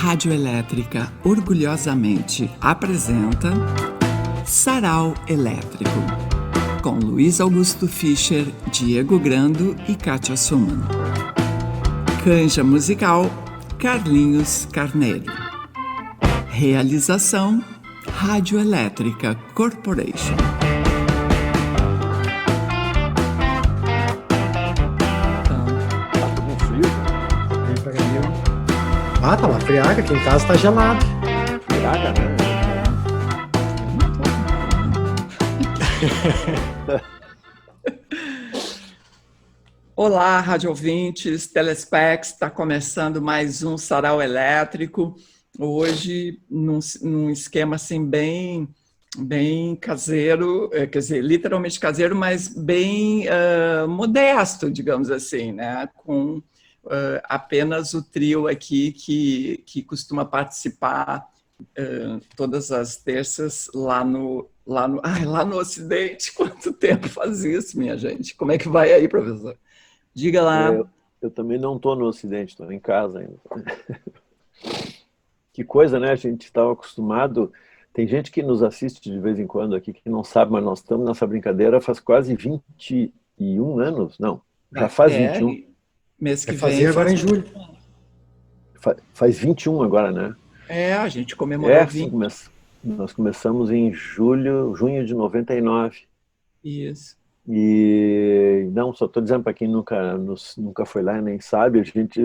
Rádio Elétrica orgulhosamente apresenta Sarau Elétrico, com Luiz Augusto Fischer, Diego Grando e Kátia Suman. Canja musical, Carlinhos Carneiro. Realização, Rádio Elétrica Corporation. Ah, tá uma friaca, aqui em casa tá gelado. Friaca, né? Olá, rádio ouvintes, telespecs, está começando mais um Sarau Elétrico. Hoje, num esquema assim bem caseiro, quer dizer, literalmente caseiro, mas bem modesto, digamos assim, né? Com apenas o trio aqui que costuma participar todas as terças lá no Ocidente. Quanto tempo faz isso, minha gente? Como é que vai aí, professor? Diga lá. Eu também não estou no Ocidente, estou em casa ainda. Que coisa, né? A gente estava acostumado. Tem gente que nos assiste de vez em quando aqui que não sabe, mas nós estamos nessa brincadeira faz quase 21 anos. Não, já faz 21. Mês que vem agora em julho. Faz 21 agora, né? A gente comemorou 20. Nós começamos em junho de 99. Isso. E não, só estou dizendo para quem nunca foi lá e nem sabe, a gente,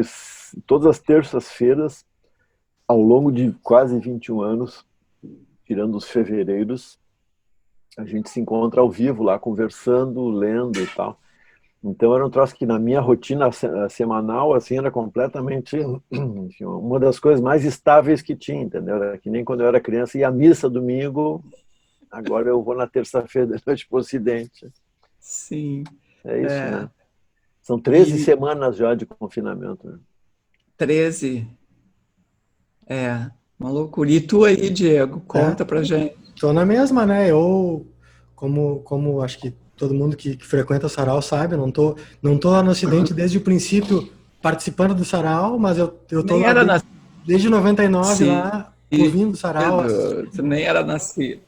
todas as terças-feiras, ao longo de quase 21 anos, tirando os fevereiros, a gente se encontra ao vivo lá, conversando, lendo e tal. Então era um troço que na minha rotina semanal, assim, era completamente, enfim, uma das coisas mais estáveis que tinha, entendeu? Era que nem quando eu era criança, ia à missa domingo, agora eu vou na terça-feira da noite para o Ocidente. Sim. É isso, né? São 13 semanas já de confinamento. Né? 13? Uma loucura. E tu aí, Diego, conta pra gente. Tô na mesma, né? Eu, como acho que todo mundo que frequenta o Sarau sabe, não tô lá no Ocidente desde o princípio participando do Sarau, mas eu tô lá desde 99 sim, lá ouvindo o Sarau. Tu nem era nascido.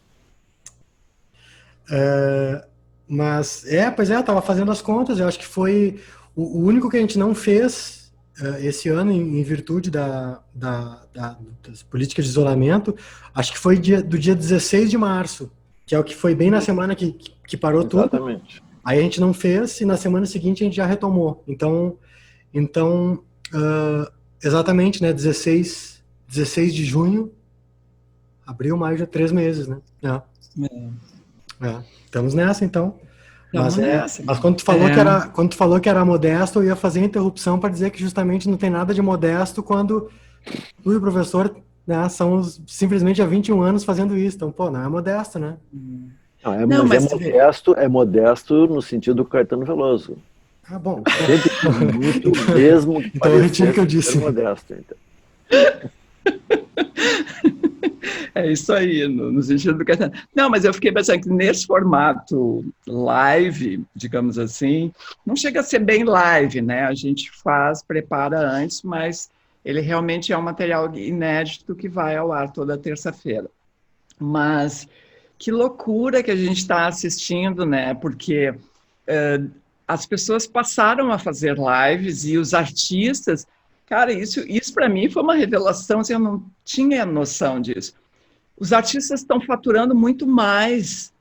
Mas, eu tava fazendo as contas, eu acho que foi o único que a gente não fez esse ano em virtude das políticas de isolamento, acho que foi do dia 16 de março, que é o que foi bem na semana que parou Exatamente. Tudo. Aí a gente não fez e na semana seguinte a gente já retomou. Então exatamente, né, 16 de junho, abril, maio, já 3 meses, né? Estamos nessa, então. Mas quando tu falou que era modesto, eu ia fazer a interrupção para dizer que justamente não tem nada de modesto quando tu e o professor, né, são simplesmente há 21 anos fazendo isso. Então, pô, não é modesto, né? É modesto no sentido do Caetano Veloso. Ah, bom. Sempre muito mesmo. Então eu retiro o que eu disse. Modesto, então. É isso aí, no sentido do Caetano. Não, mas eu fiquei pensando que nesse formato live, digamos assim, não chega a ser bem live, né? A gente prepara antes, mas ele realmente é um material inédito que vai ao ar toda terça-feira. Mas que loucura que a gente está assistindo, né? Porque as pessoas passaram a fazer lives e os artistas... Cara, isso para mim foi uma revelação, assim, eu não tinha noção disso. Os artistas estão faturando muito mais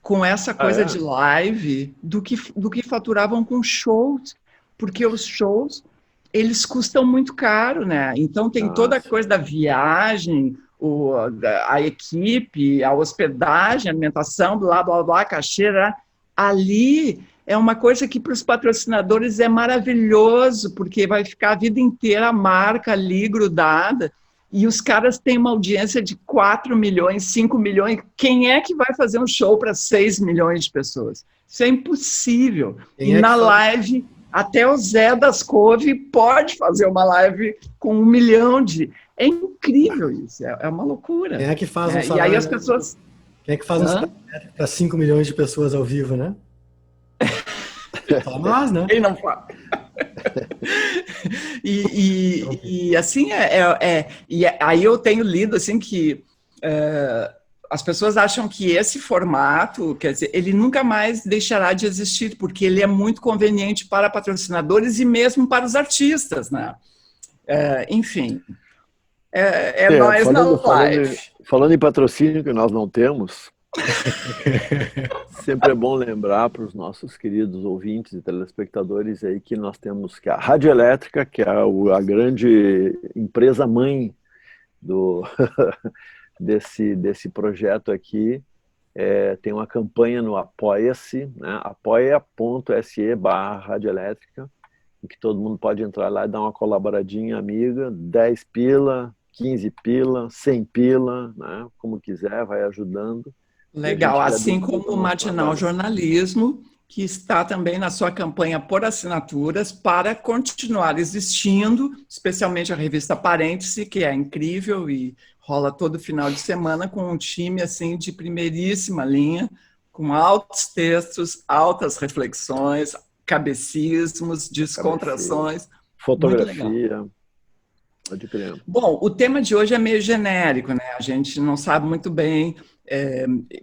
com essa coisa de live do que faturavam com shows, porque os shows, eles custam muito caro, né? Então tem toda a coisa da viagem, a equipe, a hospedagem, a alimentação, blá, blá, blá, cachê, né? Ali é uma coisa que para os patrocinadores é maravilhoso, porque vai ficar a vida inteira a marca ali grudada, e os caras têm uma audiência de 4 milhões, 5 milhões. Quem é que vai fazer um show para 6 milhões de pessoas? Isso é impossível. E na live, até o Zé das Couve pode fazer uma live com 1 milhão de... É incrível isso, é uma loucura. Quem é que faz um salário? E aí as pessoas... Quem é que faz um salário para 5 milhões de pessoas ao vivo, né? Só nós, né? Quem não faz? Assim, aí eu tenho lido assim que as pessoas acham que esse formato, quer dizer, ele nunca mais deixará de existir, porque ele é muito conveniente para patrocinadores e mesmo para os artistas, né? Enfim, nós na live. Falando em patrocínio que nós não temos, sempre é bom lembrar para os nossos queridos ouvintes e telespectadores aí que nós temos que a Rádio Elétrica, que é a grande empresa mãe desse projeto aqui, tem uma campanha no Apoia-se, né? apoia.se/Rádio Elétrica, em que todo mundo pode entrar lá e dar uma colaboradinha amiga, 10 pila, 15 pila, 100 pila, né? Como quiser, vai ajudando. Legal, assim como o Matinal Jornalismo, que está também na sua campanha por assinaturas para continuar existindo, especialmente a revista Parêntese, que é incrível e rola todo final de semana com um time assim de primeiríssima linha, com altos textos, altas reflexões, cabecismos, descontrações. Fotografia. Pode crer. Bom, o tema de hoje é meio genérico, né? A gente não sabe muito bem.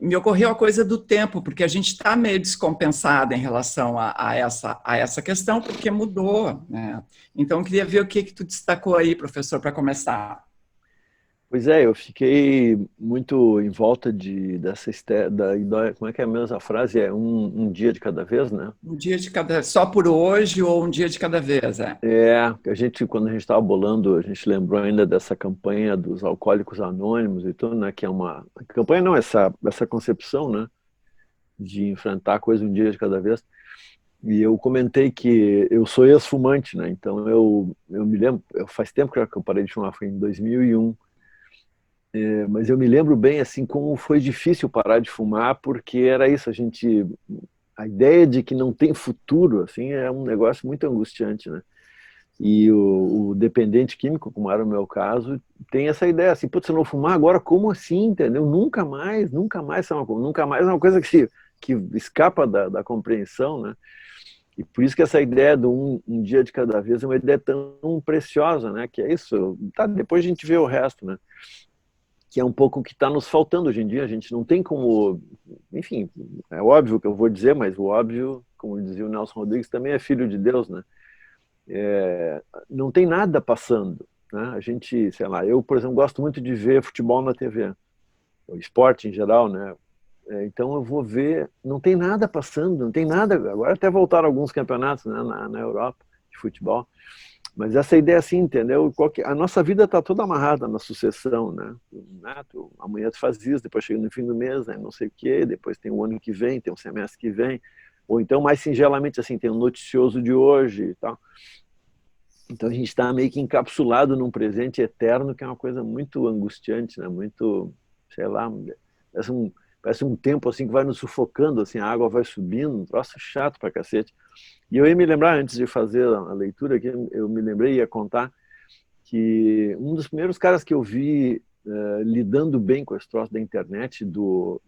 Me ocorreu a coisa do tempo, porque a gente está meio descompensada em relação a essa questão, porque mudou, né? Então, eu queria ver o que tu destacou aí, professor, para começar. Pois eu fiquei muito em volta dessa ideia, como é que é a mesma frase? É um dia de cada vez, né? Um dia de cada vez, só por hoje ou um dia de cada vez, quando a gente estava bolando, a gente lembrou ainda dessa campanha dos Alcoólicos Anônimos e tudo, né? Que é uma campanha, não, essa concepção, né? De enfrentar a coisa um dia de cada vez. E eu comentei que eu sou ex-fumante, né? Então eu me lembro, faz tempo que eu parei de fumar, foi em 2001. Mas eu me lembro bem assim como foi difícil parar de fumar, porque era isso, a ideia de que não tem futuro assim é um negócio muito angustiante, né? E o dependente químico, como era o meu caso, tem essa ideia assim, putz, se eu não fumar agora, como assim, entendeu? Nunca mais é uma coisa que escapa da compreensão, né? E por isso que essa ideia de um dia de cada vez é uma ideia tão preciosa, né? Que é isso, tá, depois a gente vê o resto, né? Que é um pouco o que está nos faltando hoje em dia. A gente não tem como... Enfim, é óbvio que eu vou dizer, mas o óbvio, como dizia o Nelson Rodrigues, também é filho de Deus, né? Não tem nada passando, né? A gente, sei lá, eu, por exemplo, gosto muito de ver futebol na TV, o esporte em geral, né? Então eu vou ver, não tem nada passando, não tem nada... Agora até voltaram alguns campeonatos, né, na Europa de futebol. Mas essa ideia assim, entendeu? A nossa vida está toda amarrada na sucessão, né? Amanhã tu faz isso, depois chega no fim do mês, né? Não sei o quê, depois tem o ano que vem, tem o semestre que vem, ou então mais singelamente assim, tem o noticioso de hoje e tal. Então a gente está meio que encapsulado num presente eterno, que é uma coisa muito angustiante, né? Muito, sei lá, parece um tempo assim que vai nos sufocando, assim, a água vai subindo, um troço chato pra cacete. E eu ia me lembrar, antes de fazer a leitura aqui, eu me lembrei, ia contar, que um dos primeiros caras que eu vi lidando bem com esse troço da internet, do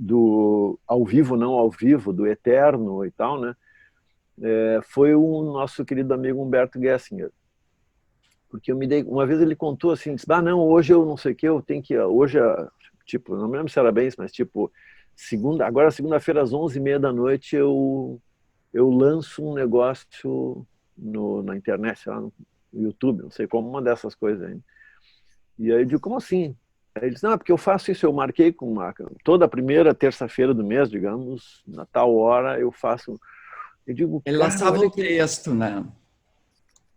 ao vivo, não ao vivo, do eterno e tal, né, foi o nosso querido amigo Humberto Gessinger. Porque uma vez ele contou assim, disse, não, hoje eu não sei o que, eu tenho que, hoje, tipo, não me lembro se era bem isso, mas tipo, agora segunda-feira às 11h30 da noite eu lanço um negócio na internet, sei lá, no YouTube, não sei como, uma dessas coisas aí. E aí eu digo, como assim? Aí ele disse, não, é porque eu faço isso, eu marquei toda a primeira terça-feira do mês, digamos, na tal hora eu faço... Eu digo, ele lançava o texto, né?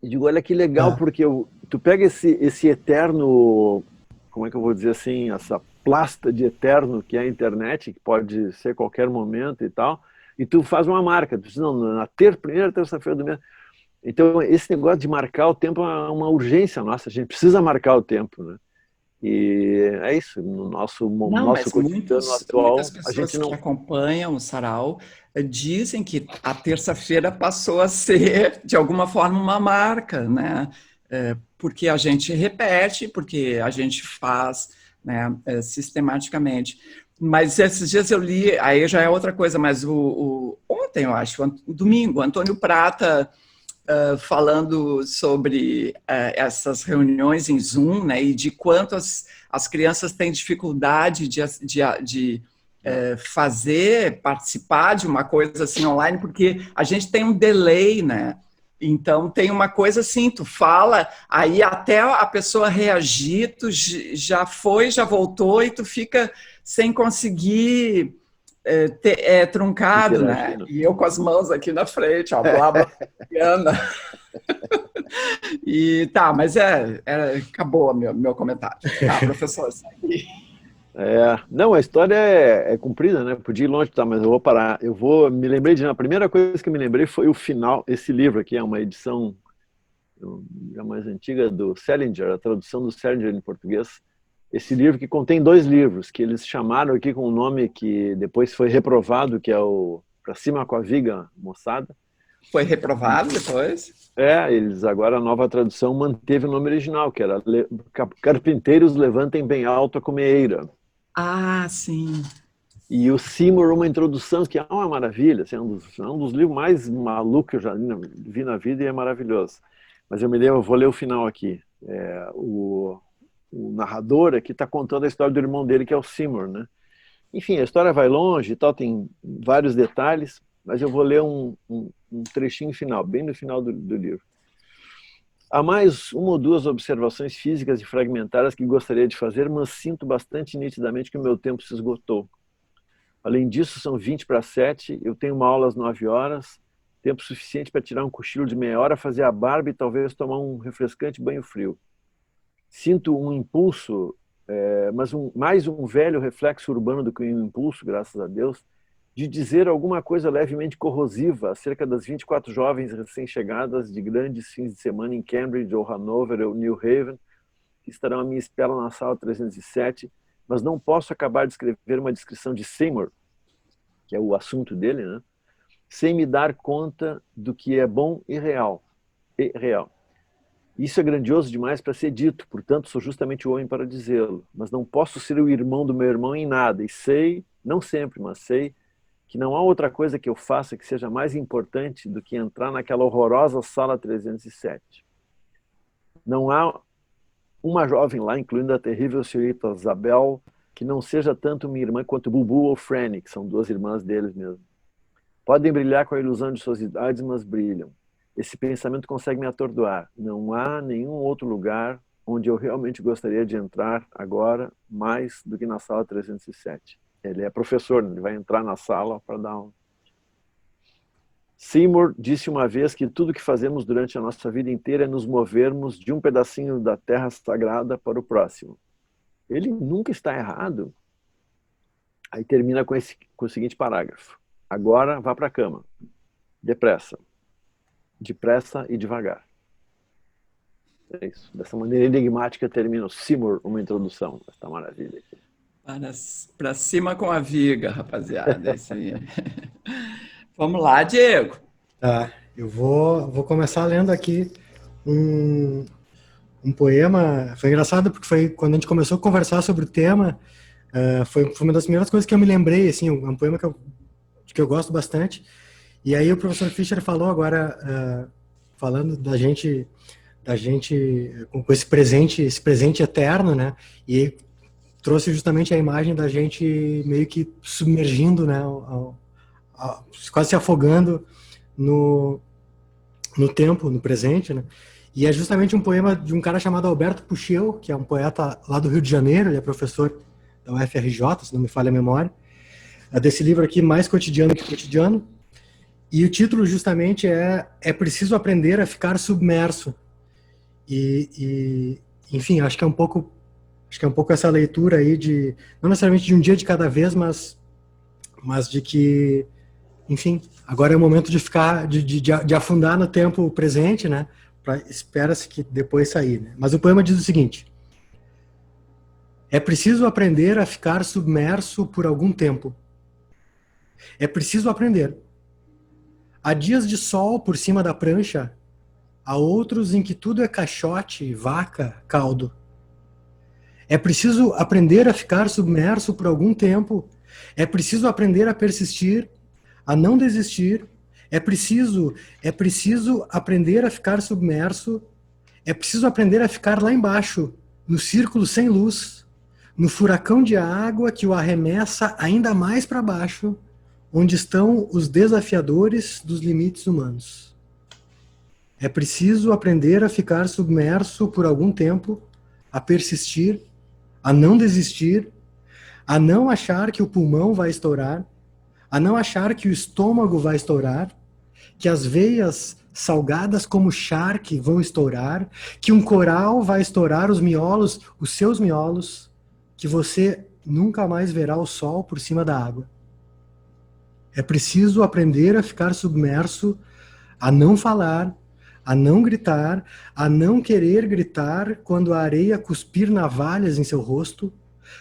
Eu digo, olha que legal, porque tu pega esse eterno, como é que eu vou dizer assim, essa plasta de eterno que é a internet, que pode ser qualquer momento e tal, e tu faz uma marca, tu diz, não, na primeira terça-feira do mês. Então, esse negócio de marcar o tempo é uma urgência nossa, a gente precisa marcar o tempo, né? E é isso, no nosso cotidiano atual, muitas pessoas que acompanham o Sarau dizem que a terça-feira passou a ser, de alguma forma, uma marca, né? Porque a gente repete, porque a gente faz, né, sistematicamente. Mas esses dias eu li, aí já é outra coisa, mas ontem, eu acho, domingo, Antônio Prata falando sobre essas reuniões em Zoom, né, e de quanto as crianças têm dificuldade de participar de uma coisa assim online, porque a gente tem um delay, né? Então tem uma coisa assim, tu fala, aí até a pessoa reagir, tu já foi, já voltou, e tu fica sem conseguir truncado, né? E eu com as mãos aqui na frente, ó, blá, blá, blá. E tá, mas acabou meu comentário. Tá, professor, segue. Não, a história é comprida, né? Podia ir longe, tá, mas eu vou parar. Me lembrei a primeira coisa que me lembrei foi o final. Esse livro aqui é uma edição já mais antiga do Salinger, a tradução do Salinger em português. Esse livro que contém 2 livros, que eles chamaram aqui com um nome que depois foi reprovado, que é o Pra Cima com a Viga, Moçada. Foi reprovado depois? Eles agora, a nova tradução manteve o nome original, que era Carpinteiros Levantem Bem Alto a Cumeeira. Ah, sim. E o Seymour, uma introdução que é uma maravilha, assim, é um dos livros mais malucos que eu já vi na vida, e é maravilhoso. Mas eu vou ler o final aqui. O narrador aqui está contando a história do irmão dele, que é o Seymour, né? Enfim, a história vai longe e tal, tem vários detalhes, mas eu vou ler um trechinho final, bem no final do livro. Há mais 1 ou 2 observações físicas e fragmentadas que gostaria de fazer, mas sinto bastante nitidamente que o meu tempo se esgotou. Além disso, são 7:20, eu tenho uma aula às 9 horas, tempo suficiente para tirar um cochilo de meia hora, fazer a barba e talvez tomar um refrescante banho frio. Sinto um impulso, mas mais um velho reflexo urbano do que um impulso, graças a Deus, de dizer alguma coisa levemente corrosiva acerca das 24 jovens recém-chegadas de grandes fins de semana em Cambridge, ou Hanover, ou New Haven, que estarão à minha espera na sala 307, mas não posso acabar de escrever uma descrição de Seymour, que é o assunto dele, né? Sem me dar conta do que é bom e real. Isso é grandioso demais para ser dito, portanto sou justamente o homem para dizê-lo, mas não posso ser o irmão do meu irmão em nada, e sei, não sempre, mas sei, que não há outra coisa que eu faça que seja mais importante do que entrar naquela horrorosa sala 307. Não há uma jovem lá, incluindo a terrível senhorita Isabel, que não seja tanto minha irmã quanto Bubu ou Franny, que são 2 irmãs deles mesmo. Podem brilhar com a ilusão de suas idades, mas brilham. Esse pensamento consegue me atordoar. Não há nenhum outro lugar onde eu realmente gostaria de entrar agora, mais do que na sala 307. Ele é professor, ele vai entrar na sala para dar um... Seymour disse uma vez que tudo que fazemos durante a nossa vida inteira é nos movermos de um pedacinho da terra sagrada para o próximo. Ele nunca está errado. Aí termina com o seguinte parágrafo. Agora vá para a cama. Depressa. Depressa e devagar. É isso. Dessa maneira enigmática termina o Seymour, uma introdução. Esta maravilha aqui. Para cima com a viga, rapaziada. É isso aí. Vamos lá, Diego. Tá, eu vou começar lendo aqui um poema. Foi engraçado porque foi quando a gente começou a conversar sobre o tema, foi uma das primeiras coisas que eu me lembrei, assim, um poema que eu gosto bastante. E aí o professor Fischer falou agora, falando da gente com esse presente eterno, né? E aí trouxe justamente a imagem da gente meio que submergindo, né? Quase se afogando no tempo, no presente, né? E é justamente um poema de um cara chamado Alberto Puchel, que é um poeta lá do Rio de Janeiro, ele é professor da UFRJ, se não me falha a memória. É desse livro aqui, Mais Cotidiano que Cotidiano. E o título justamente é Preciso Aprender a Ficar Submerso. Enfim, acho que é um pouco essa leitura aí de, não necessariamente de um dia de cada vez, mas de que, enfim, agora é o momento de ficar, de afundar no tempo presente, né? Espera-se que depois sair, né? Mas o poema diz o seguinte: é preciso aprender a ficar submerso por algum tempo. É preciso aprender. Há dias de sol por cima da prancha, há outros em que tudo é caixote, vaca, caldo. É preciso aprender a ficar submerso por algum tempo. É preciso aprender a persistir, a não desistir. É preciso aprender a ficar submerso, é preciso aprender a ficar lá embaixo, no círculo sem luz, no furacão de água que o arremessa ainda mais para baixo, onde estão os desafiadores dos limites humanos. É preciso aprender a ficar submerso por algum tempo, a persistir, a não desistir, a não achar que o pulmão vai estourar, a não achar que o estômago vai estourar, que as veias salgadas como charque vão estourar, que um coral vai estourar os miolos, os seus miolos, que você nunca mais verá o sol por cima da água. É preciso aprender a ficar submerso, a não falar, a não gritar, a não querer gritar quando a areia cuspir navalhas em seu rosto,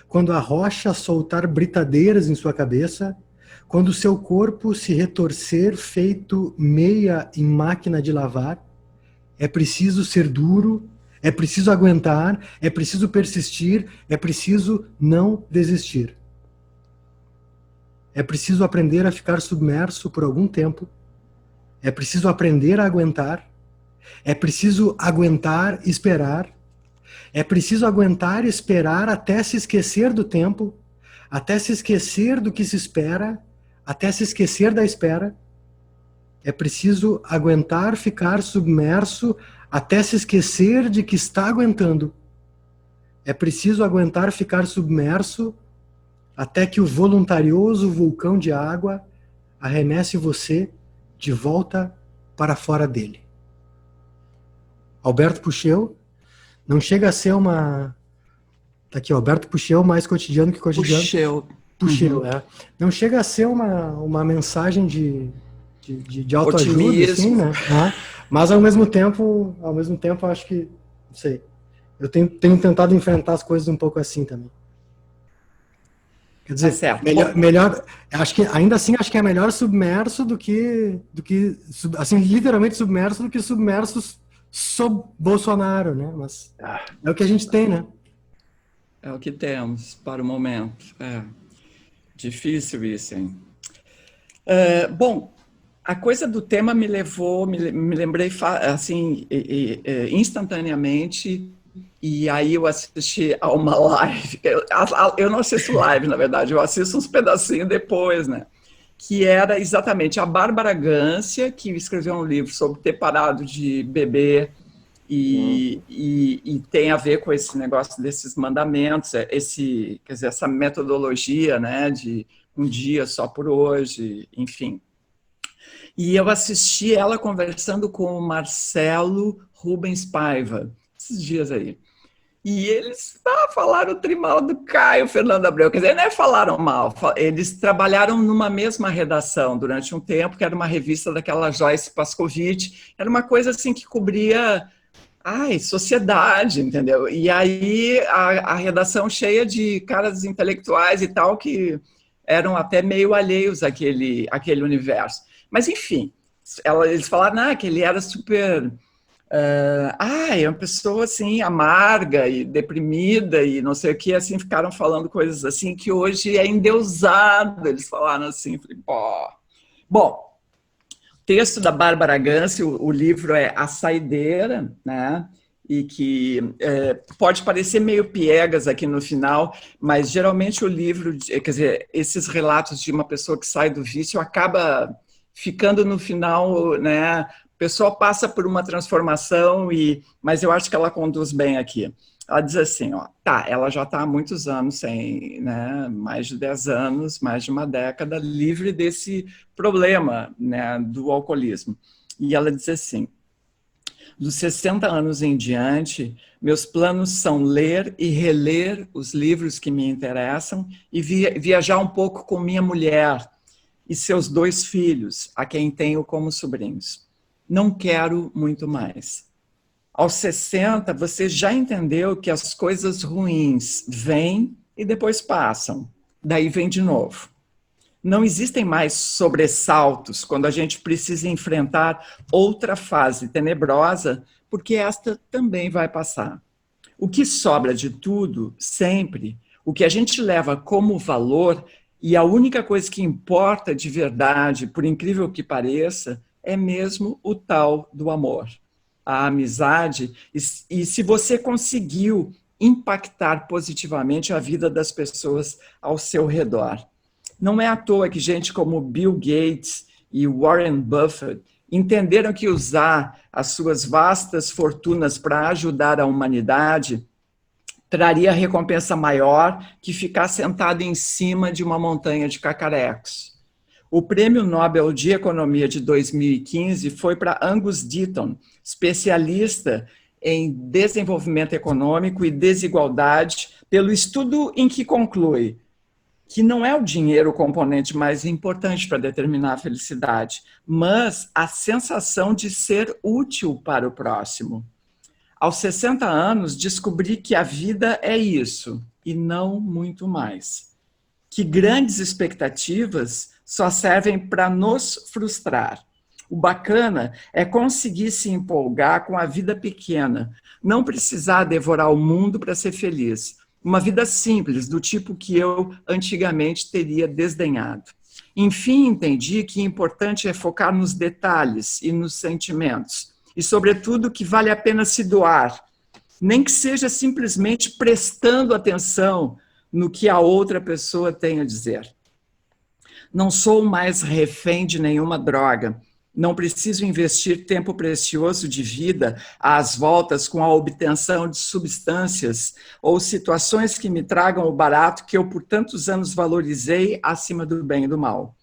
quando a rocha soltar britadeiras em sua cabeça, quando o seu corpo se retorcer feito meia em máquina de lavar. É preciso ser duro, é preciso aguentar, é preciso persistir, é preciso não desistir. É preciso aprender a ficar submerso por algum tempo. É preciso aprender a aguentar. É preciso aguentar e esperar. É preciso aguentar e esperar até se esquecer do tempo, até se esquecer do que se espera, até se esquecer da espera. É preciso aguentar ficar submerso até se esquecer de que está aguentando. É preciso aguentar ficar submerso até que o voluntarioso vulcão de água arremesse você de volta para fora dele. Alberto Pucheu, não chega a ser uma... Tá aqui, Alberto Pucheu, mais cotidiano que cotidiano. Pucheu, é. Não chega a ser uma mensagem de autoajuda, assim, né? Mas ao mesmo tempo, acho que, não sei, eu tenho tentado enfrentar as coisas um pouco assim também. Quer dizer, melhor, acho que ainda assim acho que é melhor submerso do que assim, literalmente submerso do que submersos sob Bolsonaro, né? Mas é o que a gente tem, né? É o que temos para o momento. É difícil isso, hein? Bom, a coisa do tema me levou, me lembrei assim, instantaneamente. E aí eu assisti a uma live, eu não assisto live, na verdade, eu assisto uns pedacinhos depois, né? Que era exatamente a Bárbara Gância, que escreveu um livro sobre ter parado de beber e tem a ver com esse negócio desses mandamentos, quer dizer, essa metodologia, né, de um dia só por hoje, enfim. E eu assisti ela conversando com o Marcelo Rubens Paiva, esses dias aí. E eles falaram trimal do Caio Fernando Abreu, quer dizer, não é falaram mal, eles trabalharam numa mesma redação durante um tempo, que era uma revista daquela Joyce Pascovitch, era uma coisa assim que cobria sociedade, entendeu? E aí a redação cheia de caras intelectuais e tal, que eram até meio alheios àquele universo. Mas, enfim, eles falaram que ele era super... é uma pessoa assim, amarga e deprimida e não sei o que, assim, ficaram falando coisas assim que hoje é endeusado, eles falaram assim, falei, pô. Bom, texto da Bárbara Gância, o livro é A Saideira, né? E que pode parecer meio piegas aqui no final, mas geralmente o livro, quer dizer, esses relatos de uma pessoa que sai do vício acaba ficando no final, né? A pessoa passa por uma transformação, mas eu acho que ela conduz bem aqui. Ela diz assim, ela já está há muitos anos, né, mais de 10 anos, mais de uma década, livre desse problema, né, do alcoolismo. E ela diz assim, dos 60 anos em diante, meus planos são ler e reler os livros que me interessam e viajar um pouco com minha mulher e seus 2 filhos, a quem tenho como sobrinhos. Não quero muito mais. Aos 60, você já entendeu que as coisas ruins vêm e depois passam. Daí vem de novo. Não existem mais sobressaltos quando a gente precisa enfrentar outra fase tenebrosa, porque esta também vai passar. O que sobra de tudo, sempre, o que a gente leva como valor, E a única coisa que importa de verdade, por incrível que pareça, é mesmo o tal do amor, a amizade. E se você conseguiu impactar positivamente a vida das pessoas ao seu redor. Não é à toa que gente como Bill Gates e Warren Buffett entenderam que usar as suas vastas fortunas para ajudar a humanidade traria recompensa maior que ficar sentado em cima de uma montanha de cacarecos. O Prêmio Nobel de Economia de 2015 foi para Angus Deaton, especialista em desenvolvimento econômico e desigualdade, pelo estudo em que conclui que não é o dinheiro o componente mais importante para determinar a felicidade, mas a sensação de ser útil para o próximo. Aos 60 anos, descobri que a vida é isso, e não muito mais. Que grandes expectativas só servem para nos frustrar. O bacana é conseguir se empolgar com a vida pequena, não precisar devorar o mundo para ser feliz. Uma vida simples, do tipo que eu antigamente teria desdenhado. Enfim, entendi que o importante é focar nos detalhes e nos sentimentos. E, sobretudo, que vale a pena se doar, nem que seja simplesmente prestando atenção no que a outra pessoa tem a dizer. Não sou mais refém de nenhuma droga. Não preciso investir tempo precioso de vida às voltas com a obtenção de substâncias ou situações que me tragam o barato que eu por tantos anos valorizei acima do bem e do mal.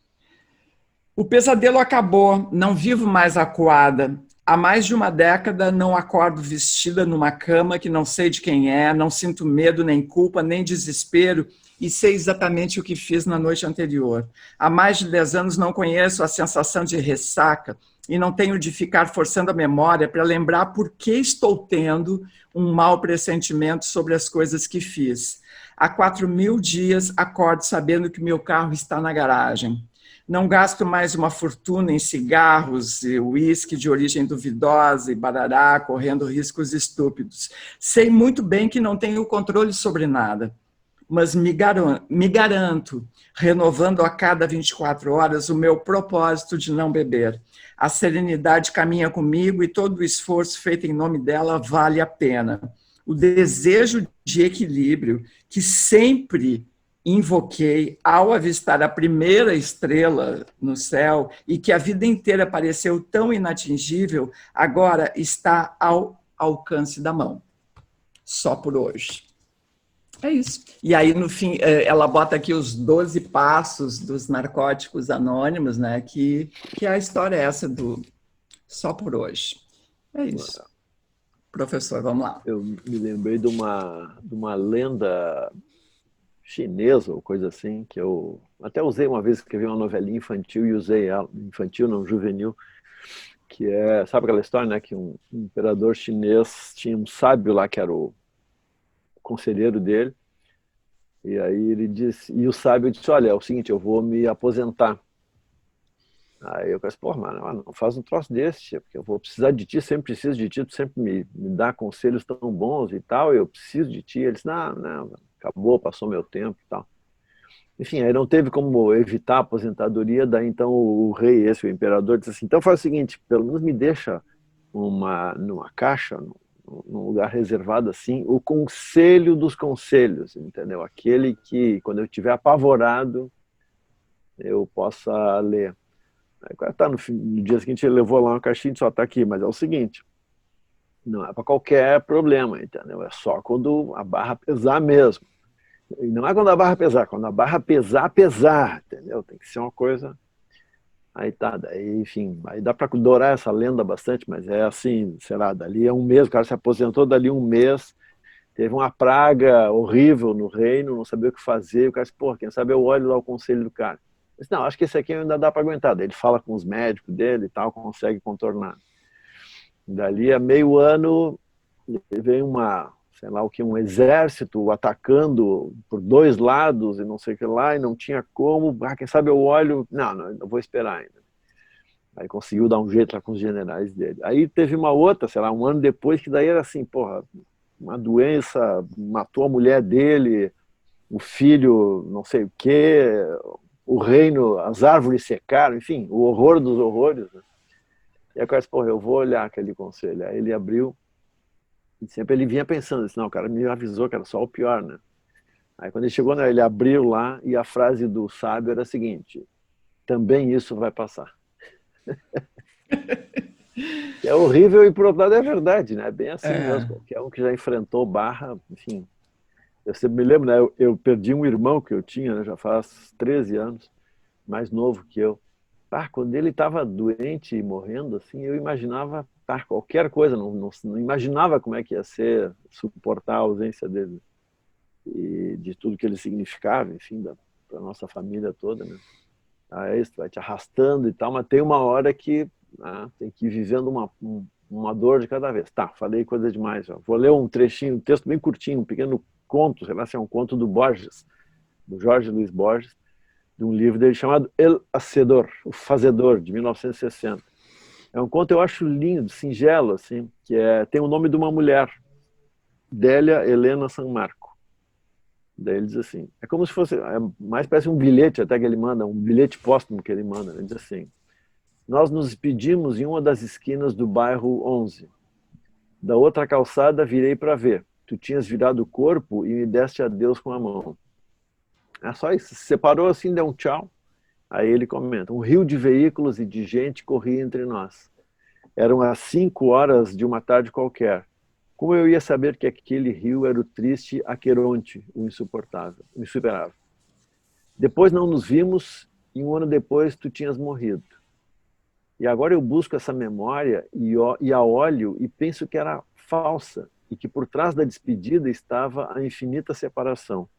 O pesadelo acabou, não vivo mais acuada. Há mais de uma década não acordo vestida numa cama que não sei de quem é, não sinto medo, nem culpa, nem desespero e sei exatamente o que fiz na noite anterior. Há mais de 10 anos não conheço a sensação de ressaca e não tenho de ficar forçando a memória para lembrar por que estou tendo um mau pressentimento sobre as coisas que fiz. Há 4.000 dias acordo sabendo que meu carro está na garagem. Não gasto mais uma fortuna em cigarros e uísque de origem duvidosa e barará, correndo riscos estúpidos. Sei muito bem que não tenho controle sobre nada, mas me garanto, renovando a cada 24 horas o meu propósito de não beber. A serenidade caminha comigo e todo o esforço feito em nome dela vale a pena. O desejo de equilíbrio que sempre invoquei ao avistar a primeira estrela no céu e que a vida inteira pareceu tão inatingível, agora está ao alcance da mão. Só por hoje. É isso. E aí, no fim, ela bota aqui os 12 passos dos narcóticos anônimos, né? Que a história é essa do só por hoje. É isso. Professor, vamos lá. Eu me lembrei de uma lenda chinesa ou coisa assim, que eu até usei uma vez, escrevi uma novelinha infantil e usei ela, infantil não, juvenil, que é, sabe aquela história, né, que um imperador chinês tinha um sábio lá que era o conselheiro dele, e aí ele disse, e o sábio disse, olha, é o seguinte, eu vou me aposentar. Aí eu pensei, pô, mano, não faz um troço desse, porque eu vou precisar de ti, sempre preciso de ti, tu sempre me dá conselhos tão bons e tal, eu preciso de ti. Ele disse, não, acabou, passou meu tempo e tal. Enfim, aí não teve como evitar a aposentadoria, daí então o rei, o imperador, disse assim, então faz o seguinte, pelo menos me deixa numa caixa, num lugar reservado assim, o conselho dos conselhos, entendeu? Aquele que, quando eu estiver apavorado, eu possa ler. Aí, no dia seguinte ele levou lá uma caixinha e disse, tá aqui, mas é o seguinte, não é para qualquer problema, entendeu? É só quando a barra pesar mesmo. E não é quando a barra pesar, quando a barra pesar, entendeu? Tem que ser uma coisa... Aí tá, daí, enfim, aí dá para dourar essa lenda bastante, mas é assim, sei lá, dali é um mês, o cara se aposentou, dali um mês, teve uma praga horrível no reino, não sabia o que fazer, o cara disse, pô, quem sabe eu olho lá o conselho do cara. Eu disse, não, acho que esse aqui ainda dá para aguentar. Daí ele fala com os médicos dele e tal, consegue contornar. Dali a meio ano, vem um exército atacando por 2 lados e não sei o que lá, e não tinha como, quem sabe eu olho, não vou esperar ainda. Aí conseguiu dar um jeito lá com os generais dele. Aí teve uma outra, sei lá, um ano depois, que daí era assim, porra, uma doença matou a mulher dele, o filho não sei o quê, o reino, as árvores secaram, enfim, o horror dos horrores. Né? E aí o cara disse, porra, eu vou olhar aquele conselho. Aí ele abriu, e sempre ele vinha pensando, disse, não, o cara me avisou que era só o pior, né? Aí quando ele chegou, né, ele abriu lá e a frase do sábio era a seguinte, também isso vai passar. É horrível e por outro lado é verdade, né? É bem assim mesmo. Qualquer um que já enfrentou barra, enfim. Eu sempre me lembro, né? Eu perdi um irmão que eu tinha, né, já faz 13 anos, mais novo que eu. Quando ele estava doente e morrendo, assim, eu imaginava qualquer coisa, não imaginava como é que ia ser suportar a ausência dele e de tudo que ele significava, enfim, para nossa família toda, né? Aí isso vai te arrastando e tal, mas tem uma hora que tem que ir vivendo uma dor de cada vez. Tá, falei coisa demais. Ó. Vou ler um trechinho, um texto bem curtinho, um pequeno conto, sei lá se é um conto do Borges, do Jorge Luiz Borges, de um livro dele chamado El Hacedor, O Fazedor, de 1960. É um conto, eu acho lindo, singelo, assim, que tem o nome de uma mulher, Délia Helena San Marco. Daí ele diz assim, é como se fosse, mais parece um bilhete até que ele manda, um bilhete póstumo que ele manda. Ele diz assim, nós nos despedimos em uma das esquinas do bairro 11. Da outra calçada virei para ver. Tu tinhas virado o corpo e me deste adeus com a mão. É só isso. Se separou assim, deu um tchau. Aí ele comenta, um rio de veículos e de gente corria entre nós. Eram às 5 horas de uma tarde qualquer. Como eu ia saber que aquele rio era o triste Aqueronte, o insuportável, o insuperável. Depois não nos vimos e um ano depois tu tinhas morrido. E agora eu busco essa memória e a olho e penso que era falsa e que por trás da despedida estava a infinita separação.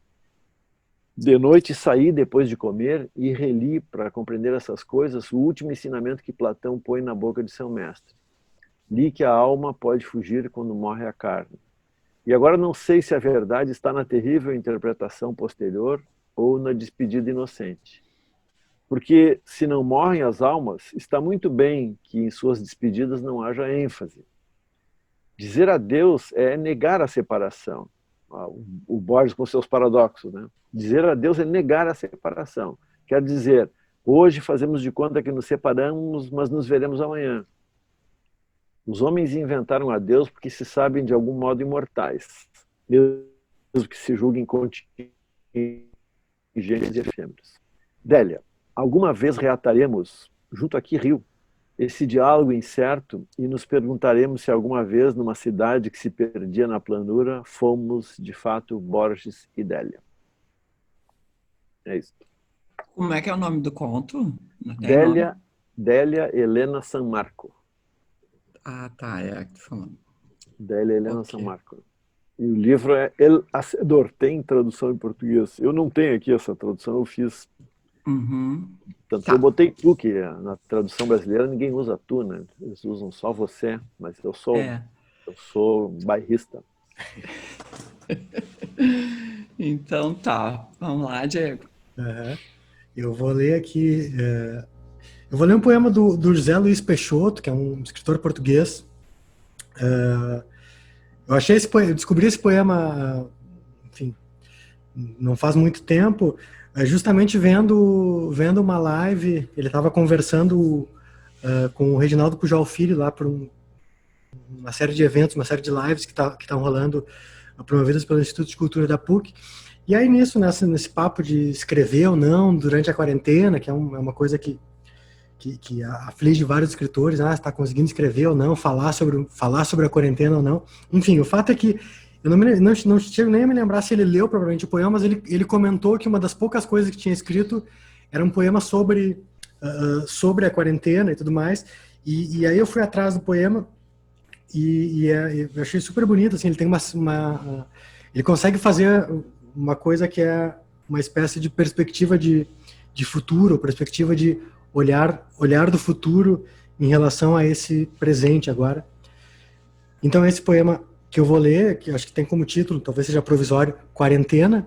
De noite saí depois de comer e reli para compreender essas coisas o último ensinamento que Platão põe na boca de seu mestre. Li que a alma pode fugir quando morre a carne. E agora não sei se a verdade está na terrível interpretação posterior ou na despedida inocente. Porque se não morrem as almas, está muito bem que em suas despedidas não haja ênfase. Dizer adeus é negar a separação. O Borges com seus paradoxos, né? Dizer adeus é negar a separação. Quer dizer, hoje fazemos de conta que nos separamos, mas nos veremos amanhã. Os homens inventaram a Deus porque se sabem de algum modo imortais, mesmo que se julguem contingentes e efêmeros. Délia, alguma vez reataremos, junto aqui Rio, esse diálogo incerto e nos perguntaremos se alguma vez, numa cidade que se perdia na planura, fomos, de fato, Borges e Délia. É isso. Como é que é o nome do conto? Délia Helena San Marco. Ah, tá, é a que tu falou. Délia Helena San Marco. E o livro é El Hacedor, tem tradução em português. Eu não tenho aqui essa tradução, eu fiz. Tanto que eu botei tu, que na tradução brasileira ninguém usa tu, né? Eles usam só você, mas eu sou bairrista. Então tá, vamos lá, Diego. Eu vou ler aqui. Eu vou ler um poema do José Luiz Peixoto, que é um escritor português. Eu descobri esse poema, enfim, não faz muito tempo, justamente vendo uma live. Ele estava conversando com o Reginaldo Pujol Filho lá por uma série de eventos, uma série de lives que estão rolando, promovidas pelo Instituto de Cultura da PUC. E aí nisso, nesse papo de escrever ou não durante a quarentena, que é uma coisa que aflige vários escritores, se está conseguindo escrever ou não, falar sobre a quarentena ou não. Enfim, o fato é que eu não chego nem a me lembrar se ele leu provavelmente o poema, mas ele comentou que uma das poucas coisas que tinha escrito era um poema sobre a quarentena e tudo mais. E aí eu fui atrás do poema e eu achei super bonito, assim. Ele tem ele consegue fazer uma coisa que é uma espécie de perspectiva de futuro, perspectiva de olhar do futuro em relação a esse presente agora. Então esse poema que eu vou ler, que acho que tem como título, talvez seja provisório, Quarentena,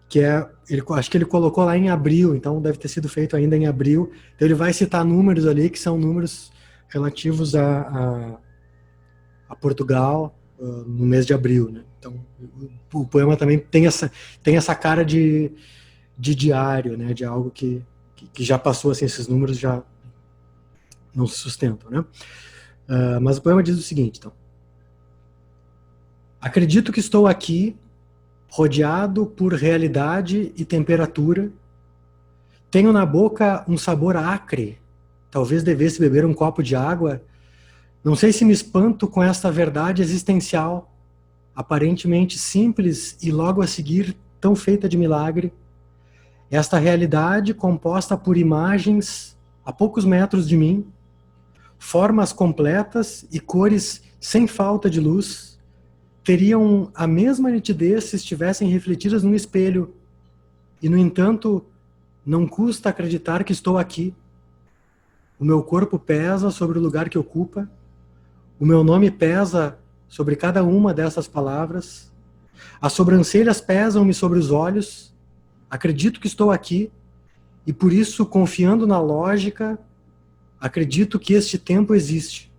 que acho que ele colocou lá em abril, então deve ter sido feito ainda em abril. Então ele vai citar números ali que são números relativos a Portugal, no mês de abril, né? Então, o poema também tem essa cara de diário, né? De algo que já passou, assim, esses números já não se sustentam, né? Mas o poema diz o seguinte, então. Acredito que estou aqui, rodeado por realidade e temperatura. Tenho na boca um sabor acre. Talvez devesse beber um copo de água. Não sei se me espanto com esta verdade existencial, aparentemente simples e logo a seguir tão feita de milagre. Esta realidade composta por imagens a poucos metros de mim, formas completas e cores sem falta de luz, teriam a mesma nitidez se estivessem refletidas num espelho. E, no entanto, não custa acreditar que estou aqui. O meu corpo pesa sobre o lugar que ocupa. O meu nome pesa sobre cada uma dessas palavras. As sobrancelhas pesam-me sobre os olhos. Acredito que estou aqui. E, por isso, confiando na lógica, acredito que este tempo existe.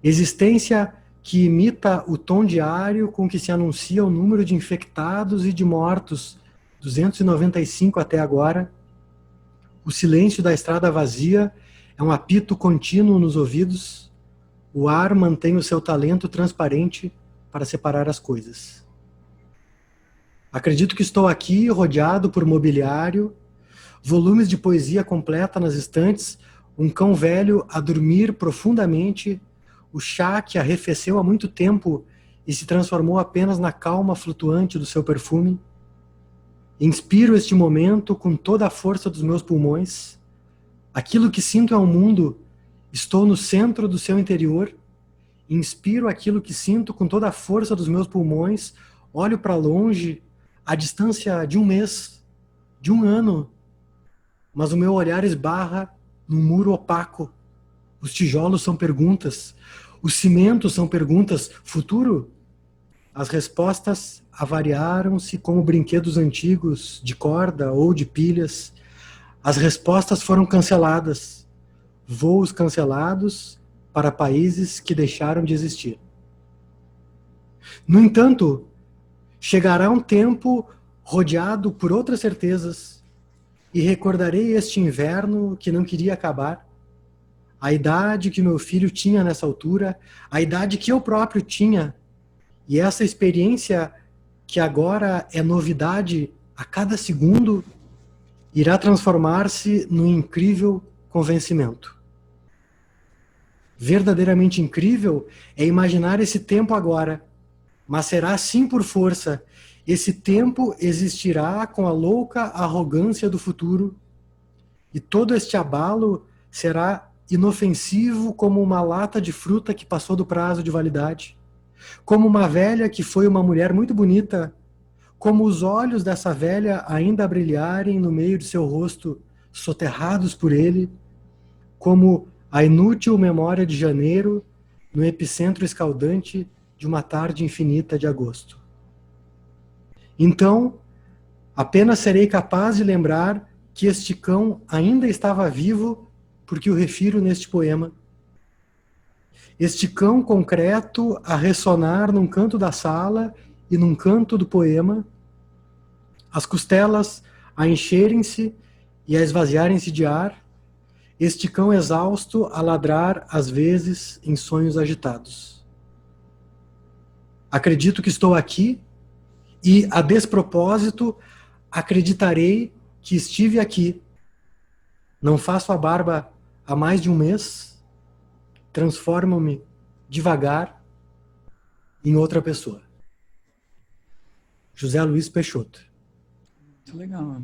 Existência que imita o tom diário com que se anuncia o número de infectados e de mortos, 295 até agora. O silêncio da estrada vazia é um apito contínuo nos ouvidos. O ar mantém o seu talento transparente para separar as coisas. Acredito que estou aqui rodeado por mobiliário, volumes de poesia completa nas estantes, um cão velho a dormir profundamente, o chá que arrefeceu há muito tempo e se transformou apenas na calma flutuante do seu perfume. Inspiro este momento com toda a força dos meus pulmões. Aquilo que sinto é um mundo. Estou no centro do seu interior. Inspiro aquilo que sinto com toda a força dos meus pulmões. Olho para longe, à distância de um mês, de um ano. Mas o meu olhar esbarra num muro opaco. Os tijolos são perguntas. Os cimentos são perguntas. Futuro? As respostas avariaram-se como brinquedos antigos, de corda ou de pilhas. As respostas foram canceladas. Voos cancelados para países que deixaram de existir. No entanto, chegará um tempo rodeado por outras certezas e recordarei este inverno que não queria acabar. A idade que meu filho tinha nessa altura, a idade que eu próprio tinha, e essa experiência que agora é novidade a cada segundo, irá transformar-se num incrível convencimento. Verdadeiramente incrível é imaginar esse tempo agora, mas será sim por força. Esse tempo existirá com a louca arrogância do futuro, e todo este abalo será inofensivo como uma lata de fruta que passou do prazo de validade, como uma velha que foi uma mulher muito bonita, como os olhos dessa velha ainda a brilharem no meio de seu rosto, soterrados por ele, como a inútil memória de janeiro no epicentro escaldante de uma tarde infinita de agosto. Então, apenas serei capaz de lembrar que este cão ainda estava vivo porque o refiro neste poema. Este cão concreto a ressonar num canto da sala e num canto do poema, as costelas a encherem-se e a esvaziarem-se de ar, este cão exausto a ladrar às vezes em sonhos agitados. Acredito que estou aqui e, a despropósito, acreditarei que estive aqui. Não faço a barba há mais de um mês, transformo-me devagar em outra pessoa. José Luiz Peixoto. Muito legal.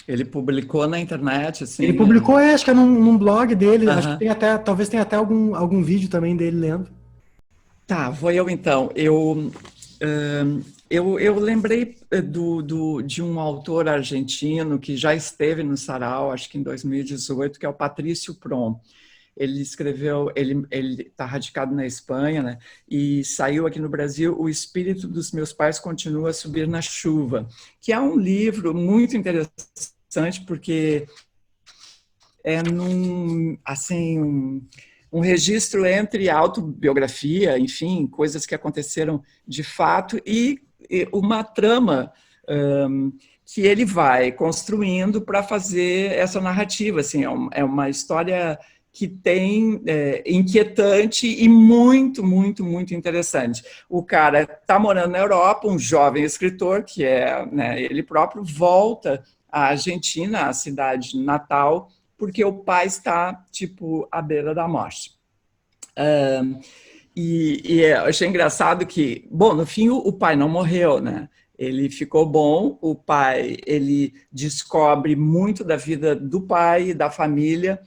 Ele publicou na internet, assim? Ele publicou, acho que é num blog dele, acho que tem até, talvez tenha até algum vídeo também dele lendo. Tá, vou eu então. Eu lembrei de um autor argentino que já esteve no Sarau, acho que em 2018, que é o Patrício Prom. Ele escreveu, ele está radicado na Espanha, né? E saiu aqui no Brasil, O Espírito dos Meus Pais Continua a Subir na Chuva, que é um livro muito interessante, porque é um registro entre autobiografia, enfim, coisas que aconteceram de fato, e uma trama que ele vai construindo para fazer essa narrativa. Assim, é uma história que tem inquietante e muito, muito, muito interessante. O cara está morando na Europa, um jovem escritor, que é, né, ele próprio, volta à Argentina, à cidade natal, porque o pai está, tipo, à beira da morte. Eu achei engraçado que, bom, no fim o pai não morreu, né? Ele ficou bom, o pai, ele descobre muito da vida do pai e da família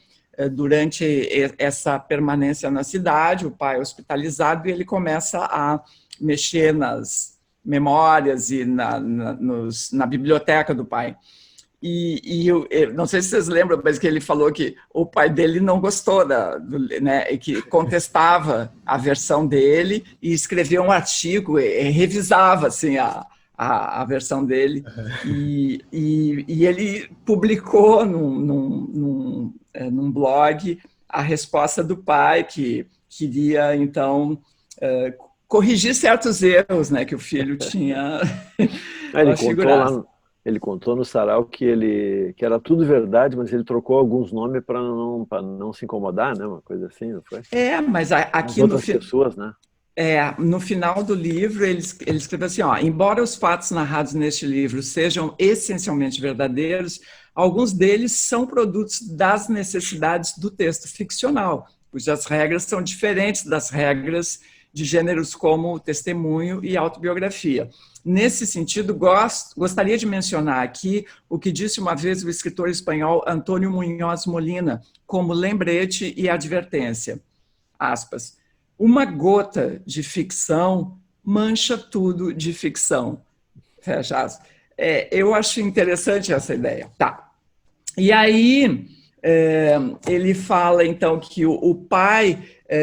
durante essa permanência na cidade. O pai é hospitalizado e ele começa a mexer nas memórias e na biblioteca do pai. Eu não sei se vocês lembram, mas que ele falou que o pai dele não gostou, né, que contestava a versão dele e escreveu um artigo, e revisava assim, a versão dele. E ele publicou num blog a resposta do pai, que queria, então, corrigir certos erros, né, que o filho tinha. Ele contou no sarau que era tudo verdade, mas ele trocou alguns nomes para não se incomodar, né? Uma coisa assim, não foi? Mas aqui pessoas, né? No final do livro ele escreveu assim, embora os fatos narrados neste livro sejam essencialmente verdadeiros, alguns deles são produtos das necessidades do texto ficcional, cujas regras são diferentes das regras de gêneros como testemunho e autobiografia. Nesse sentido, gostaria de mencionar aqui o que disse uma vez o escritor espanhol Antônio Munhoz Molina, como lembrete e advertência. Aspas. Uma gota de ficção mancha tudo de ficção. Fecha aspas. Eu acho interessante essa ideia. Tá. E aí, ele fala, então, que o pai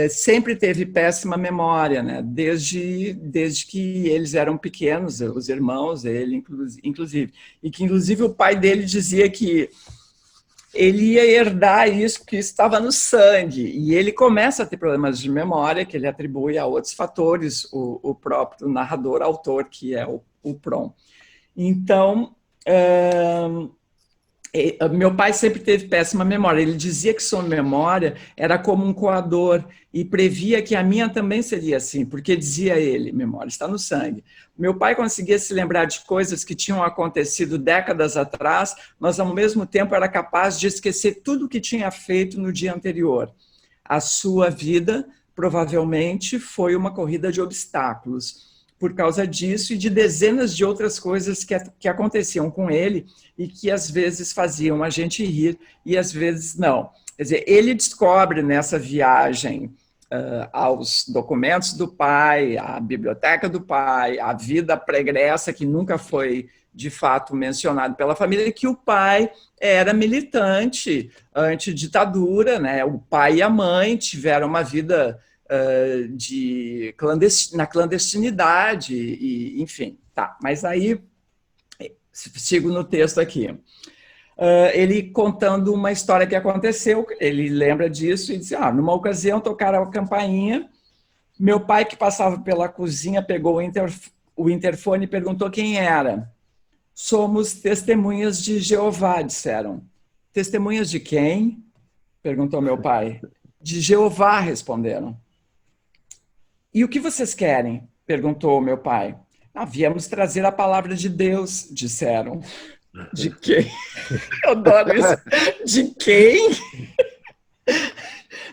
sempre teve péssima memória, né? Desde que eles eram pequenos, os irmãos, ele inclusive. E que, inclusive, o pai dele dizia que ele ia herdar isso, porque isso estava no sangue. E ele começa a ter problemas de memória, que ele atribui a outros fatores, o próprio narrador, autor, que é o Prom. Então, meu pai sempre teve péssima memória. Ele dizia que sua memória era como um coador e previa que a minha também seria assim, porque dizia ele, memória está no sangue. Meu pai conseguia se lembrar de coisas que tinham acontecido décadas atrás, mas ao mesmo tempo era capaz de esquecer tudo o que tinha feito no dia anterior. A sua vida provavelmente foi uma corrida de obstáculos. Por causa disso e de dezenas de outras coisas que aconteciam com ele e que às vezes faziam a gente rir e às vezes não. Quer dizer, ele descobre nessa viagem aos documentos do pai, à biblioteca do pai, a vida pregressa que nunca foi de fato mencionado pela família, que o pai era militante anti-ditadura, né? O pai e a mãe tiveram uma vida na clandestinidade, e, enfim, tá. Mas aí, sigo no texto aqui. Ele contando uma história que aconteceu, ele lembra disso e diz, numa ocasião tocaram a campainha, meu pai que passava pela cozinha pegou o interfone e perguntou quem era. Somos testemunhas de Jeová, disseram. Testemunhas de quem? Perguntou meu pai. De Jeová, responderam. E o que vocês querem? Perguntou meu pai. Viemos trazer a palavra de Deus, disseram. De quem? Eu adoro isso. De quem?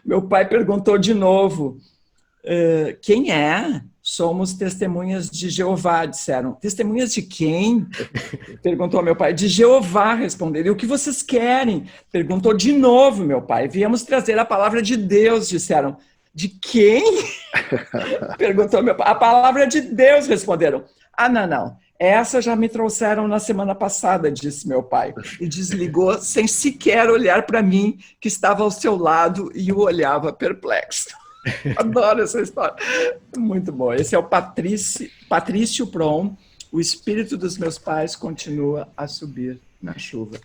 Meu pai perguntou de novo. Quem é? Somos testemunhas de Jeová, disseram. Testemunhas de quem? Perguntou meu pai. De Jeová, responderam. E o que vocês querem? Perguntou de novo meu pai. Viemos trazer a palavra de Deus, disseram. De quem? Perguntou meu pai. A palavra de Deus, responderam. Não. Essa já me trouxeram na semana passada, disse meu pai. E desligou sem sequer olhar para mim, que estava ao seu lado e o olhava perplexo. Adoro essa história. Muito bom. Esse é o Patrício Prom. O espírito dos meus pais continua a subir na chuva.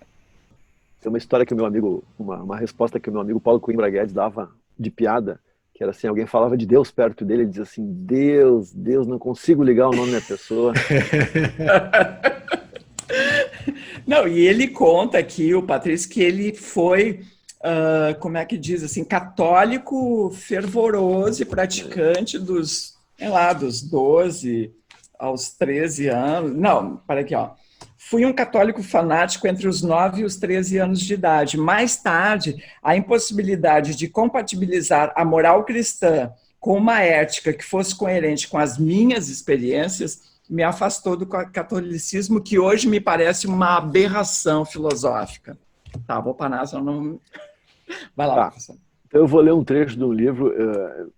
Tem uma história que o meu amigo, uma resposta que o meu amigo Paulo Coimbra Guedes dava de piada, que era assim, alguém falava de Deus perto dele, ele dizia assim, Deus, Deus, não consigo ligar o nome da pessoa. Não, e ele conta aqui, o Patrício, que ele foi, como é que diz assim, católico fervoroso e praticante dos, sei lá, dos 12 aos 13 anos. Não, para aqui, ó. Fui um católico fanático entre os 9 e os 13 anos de idade. Mais tarde, a impossibilidade de compatibilizar a moral cristã com uma ética que fosse coerente com as minhas experiências me afastou do catolicismo, que hoje me parece uma aberração filosófica. Tá, vou parar, senão não... Vai lá, Tá. professor. Então eu vou ler um trecho de um livro,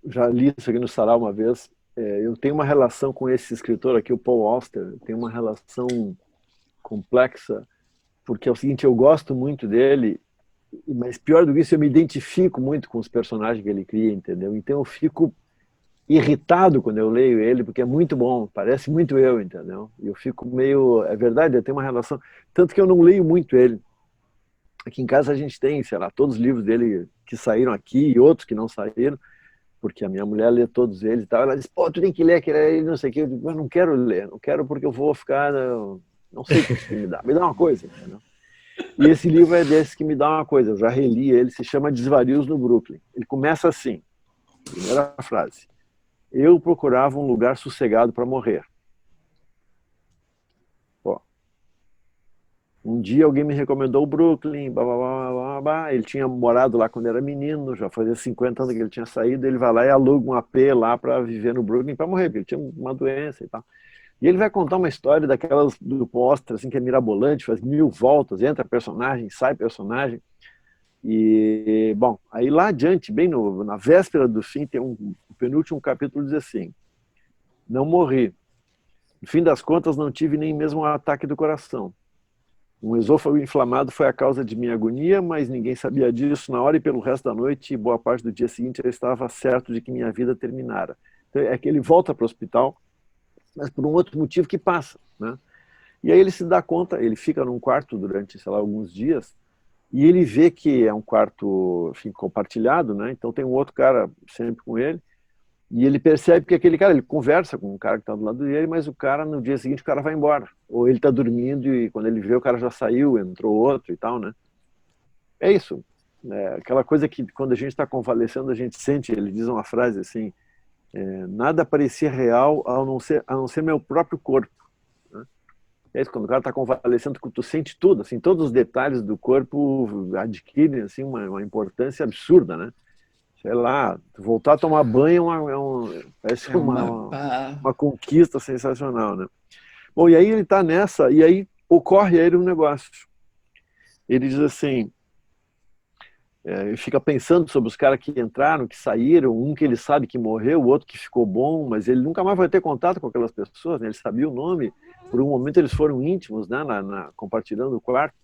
já li isso aqui no Sarau uma vez. Eu tenho uma relação com esse escritor aqui, o Paul Auster, tenho uma relação complexa, porque é o seguinte, eu gosto muito dele, mas pior do que isso, eu me identifico muito com os personagens que ele cria, entendeu? Então eu fico irritado quando eu leio ele, porque é muito bom, parece muito eu, entendeu? E eu fico meio... É verdade, eu tenho uma relação... Tanto que eu não leio muito ele. Aqui em casa a gente tem, sei lá, todos os livros dele que saíram aqui e outros que não saíram, porque a minha mulher lê todos eles e tal. Ela diz, pô, tu tem que ler aquele aí, não sei o quê. Eu digo, eu não quero ler, não quero porque eu vou ficar... Não sei o que me dá uma coisa, entendeu? E esse livro é desse que me dá uma coisa, eu já reli ele, se chama Desvarios no Brooklyn. Ele começa assim, primeira frase. Eu procurava um lugar sossegado para morrer. Pô. Um dia alguém me recomendou o Brooklyn, blá, blá, blá, blá, blá. Ele tinha morado lá quando era menino, já fazia 50 anos que ele tinha saído, ele vai lá e aluga um AP lá para viver no Brooklyn para morrer, porque ele tinha uma doença e tal. E ele vai contar uma história daquelas do pôster, assim, que é mirabolante, faz 1000 voltas, entra personagem, sai personagem. E, bom, aí lá adiante, bem na véspera do fim, tem o penúltimo capítulo, diz assim, não morri. No fim das contas, não tive nem mesmo um ataque do coração. Um esôfago inflamado foi a causa de minha agonia, mas ninguém sabia disso na hora e pelo resto da noite e boa parte do dia seguinte eu estava certo de que minha vida terminara. Então, é que ele volta para o hospital, mas por um outro motivo que passa, né? E aí ele se dá conta, ele fica num quarto durante, sei lá, alguns dias, e ele vê que é um quarto, enfim, compartilhado, né? Então tem um outro cara sempre com ele, e ele percebe que aquele cara, ele conversa com um cara que está do lado dele, mas o cara, no dia seguinte, o cara vai embora. Ou ele está dormindo e quando ele vê, o cara já saiu, entrou outro e tal, né? É isso. É aquela coisa que quando a gente está convalescendo, a gente sente, ele diz uma frase assim, nada parecia real a não ser meu próprio corpo. Né? É isso, quando o cara está convalescendo, tu sente tudo, assim, todos os detalhes do corpo adquirem assim, uma importância absurda, né? Sei lá, voltar a tomar banho parece uma conquista sensacional, né? Bom, e aí ele está nessa, e aí ocorre a ele um negócio. Ele diz assim, ele fica pensando sobre os caras que entraram, que saíram, um que ele sabe que morreu, o outro que ficou bom, mas ele nunca mais vai ter contato com aquelas pessoas, né? Ele sabia o nome, por um momento eles foram íntimos, né? Compartilhando o quarto.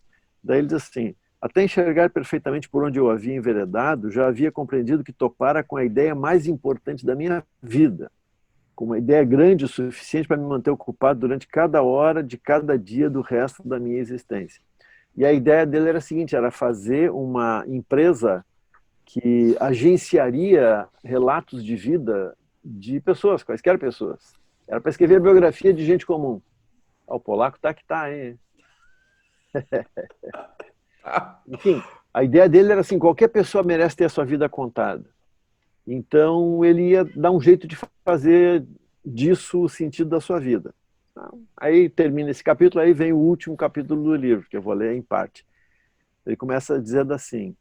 Daí ele diz assim, até enxergar perfeitamente por onde eu havia enveredado, já havia compreendido que topara com a ideia mais importante da minha vida, com uma ideia grande o suficiente para me manter ocupado durante cada hora de cada dia do resto da minha existência. E a ideia dele era a seguinte, era fazer uma empresa que agenciaria relatos de vida de pessoas, quaisquer pessoas. Era para escrever a biografia de gente comum. O polaco tá que tá, hein? Enfim, a ideia dele era assim, qualquer pessoa merece ter a sua vida contada. Então ele ia dar um jeito de fazer disso o sentido da sua vida. Aí termina esse capítulo, aí vem o último capítulo do livro, que eu vou ler em parte. Ele começa dizendo assim,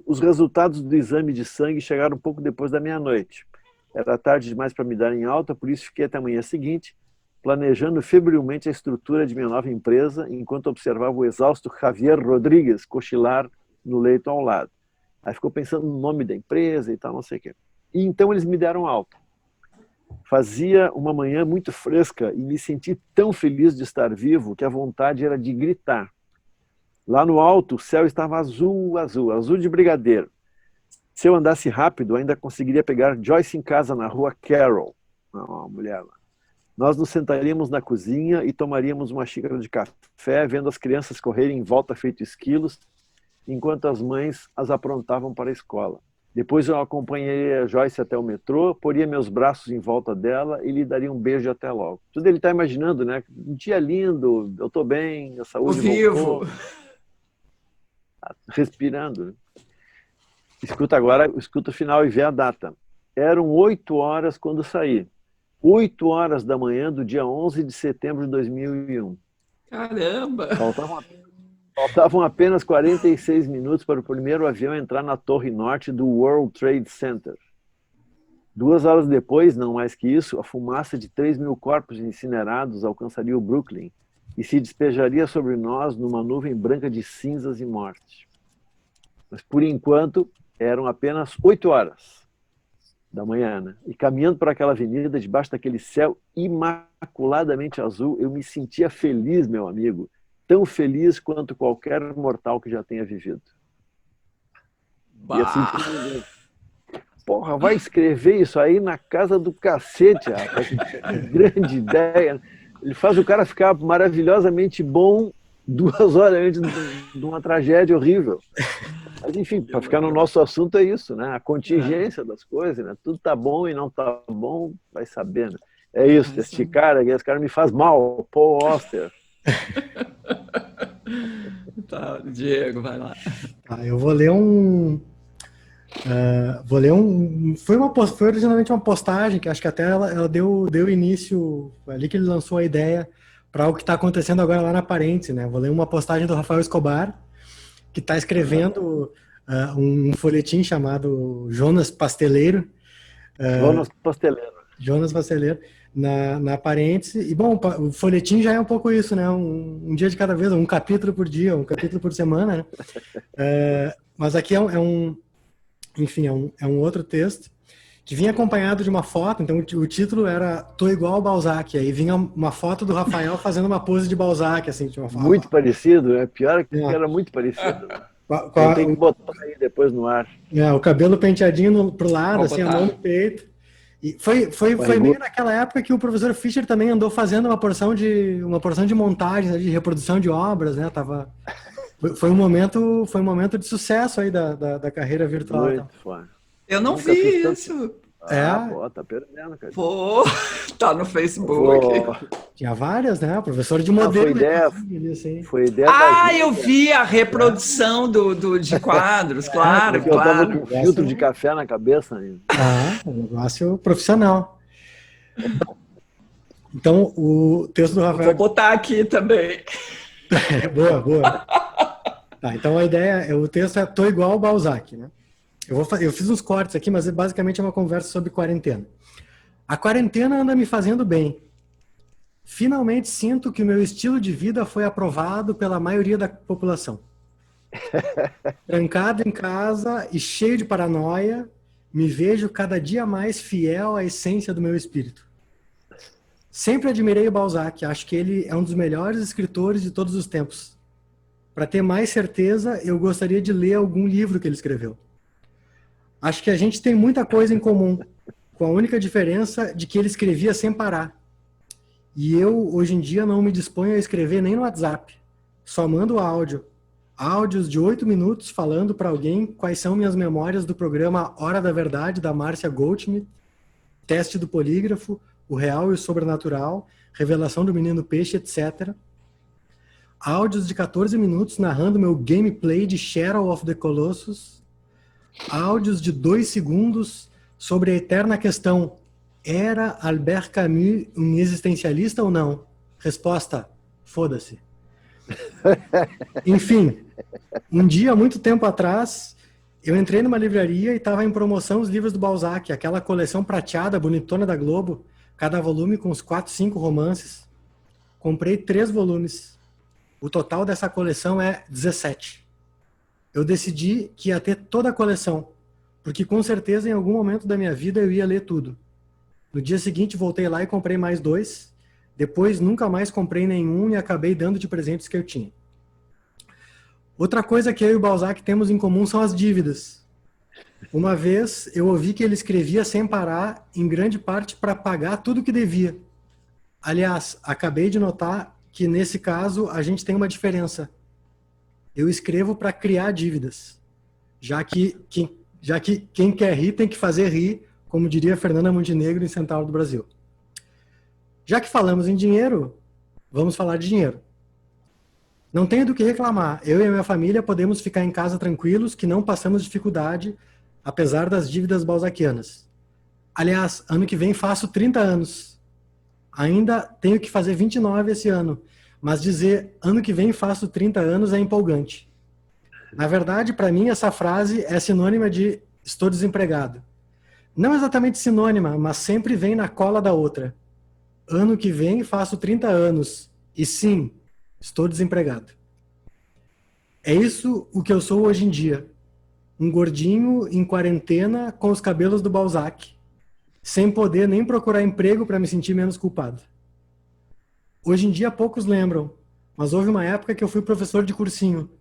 os resultados do exame de sangue chegaram um pouco depois da meia-noite. Era tarde demais para me dar em alta, por isso fiquei até a manhã seguinte, planejando febrilmente a estrutura de minha nova empresa, enquanto observava o exausto Javier Rodrigues cochilar no leito ao lado. Aí ficou pensando no nome da empresa e tal, não sei o quê. E então eles me deram alta. Fazia uma manhã muito fresca e me senti tão feliz de estar vivo que a vontade era de gritar. Lá no alto, o céu estava azul, azul, azul de brigadeiro. Se eu andasse rápido, ainda conseguiria pegar Joyce em casa na rua Carroll, uma mulher lá. Nós nos sentaríamos na cozinha e tomaríamos uma xícara de café, vendo as crianças correrem em volta feito esquilos, enquanto as mães as aprontavam para a escola. Depois eu acompanharia a Joyce até o metrô, poria meus braços em volta dela e lhe daria um beijo até logo. Tudo ele está imaginando, né? Um dia lindo, eu estou bem, a O saúde vivo. voltou, respirando. Né? Escuta agora, escuta o final e vê a data. Eram 8 horas quando saí. 8 horas da manhã do dia 11 de setembro de 2001. Caramba! Faltavam apenas 46 minutos para o primeiro avião entrar na torre norte do World Trade Center. 2 horas depois, não mais que isso, a fumaça de 3.000 corpos incinerados alcançaria o Brooklyn e se despejaria sobre nós numa nuvem branca de cinzas e morte. Mas, por enquanto, eram apenas 8 horas da manhã, né? E caminhando por aquela avenida, debaixo daquele céu imaculadamente azul, eu me sentia feliz, meu amigo. Tão feliz quanto qualquer mortal que já tenha vivido. Bah. E assim, porra, vai escrever isso aí na casa do cacete, rapaz. Que grande ideia. Ele faz o cara ficar maravilhosamente bom 2 horas antes de uma tragédia horrível. Mas, enfim, para ficar no nosso assunto é isso, né? A contingência das coisas, né? Tudo tá bom e não tá bom, vai saber, né? É isso, esse cara me faz mal, Paul Auster. Tá, Diego, vai lá. Eu vou ler foi originalmente uma postagem que acho que até ela deu início, ali que ele lançou a ideia para o que está acontecendo agora lá na Parente, né? Vou ler uma postagem do Rafael Escobar, que está escrevendo um folhetim chamado Jonas Pasteleiro. Jonas Pasteleiro. Na Parêntese. E, bom, o folhetim já é um pouco isso, né? Um dia de cada vez, um capítulo por dia, um capítulo por semana, né? Mas aqui é um outro texto que vinha acompanhado de uma foto. Então, o título era Tô igual ao Balzac. Aí vinha uma foto do Rafael fazendo uma pose de Balzac, assim. De uma foto. Muito parecido, né? Pior que era muito parecido. Tem que botar aí depois no ar. O cabelo penteadinho pro lado, assim, a mão no peito. E foi meio naquela época que o professor Fischer também andou fazendo uma porção de montagens, de reprodução de obras, né? Foi um momento de sucesso aí da carreira virtual. Muito foda. Eu não vi isso. Pô, tá perdendo, cara. Pô, tá no Facebook. Tinha várias, né? Professor de modelo. Foi ideia da gente. Eu vi a reprodução de quadros, claro. Eu tava com filtro de café na cabeça ainda. Um negócio profissional. Então, o texto do Rafael... Vou botar aqui também. Boa. Tá, então a ideia, o texto é Tô igual ao Balzac, né? Eu fiz uns cortes aqui, mas basicamente é uma conversa sobre quarentena. A quarentena anda me fazendo bem. Finalmente sinto que o meu estilo de vida foi aprovado pela maioria da população. Trancado em casa e cheio de paranoia, me vejo cada dia mais fiel à essência do meu espírito. Sempre admirei o Balzac, acho que ele é um dos melhores escritores de todos os tempos. Para ter mais certeza, eu gostaria de ler algum livro que ele escreveu. Acho que a gente tem muita coisa em comum, com a única diferença de que ele escrevia sem parar. E eu, hoje em dia, não me disponho a escrever nem no WhatsApp. Só mando áudio. Áudios de 8 minutos falando para alguém quais são minhas memórias do programa Hora da Verdade, da Márcia Goldschmidt, Teste do Polígrafo, O Real e o Sobrenatural, Revelação do Menino Peixe, etc. Áudios de 14 minutos narrando meu gameplay de Shadow of the Colossus. Áudios de 2 segundos sobre a eterna questão: era Albert Camus um existencialista ou não? Resposta: foda-se. Enfim, um dia, muito tempo atrás, eu entrei numa livraria e estava em promoção os livros do Balzac, aquela coleção prateada, bonitona da Globo, cada volume com uns 4, 5 romances. Comprei 3 volumes. O total dessa coleção é 17. Eu decidi que ia ter toda a coleção, porque com certeza em algum momento da minha vida eu ia ler tudo. No dia seguinte voltei lá e comprei mais 2, depois nunca mais comprei nenhum e acabei dando de presentes que eu tinha. Outra coisa que eu e o Balzac temos em comum são as dívidas. Uma vez eu ouvi que ele escrevia sem parar, em grande parte para pagar tudo que devia. Aliás, acabei de notar que nesse caso a gente tem uma diferença. Eu escrevo para criar dívidas, já que já que quem quer rir tem que fazer rir, como diria Fernanda Montenegro em Centauro do Brasil. Já que falamos em dinheiro, vamos falar de dinheiro. Não tenho do que reclamar. Eu e a minha família podemos ficar em casa tranquilos, que não passamos dificuldade, apesar das dívidas balzaquianas. Aliás, ano que vem faço 30 anos. Ainda tenho que fazer 29 esse ano, mas dizer ano que vem faço 30 anos é empolgante. Na verdade, para mim, essa frase é sinônima de estou desempregado. Não exatamente sinônima, mas sempre vem na cola da outra. Ano que vem faço 30 anos. E sim, estou desempregado. É isso o que eu sou hoje em dia. Um gordinho em quarentena com os cabelos do Balzac, sem poder nem procurar emprego para me sentir menos culpado. Hoje em dia poucos lembram, mas houve uma época que eu fui professor de cursinho.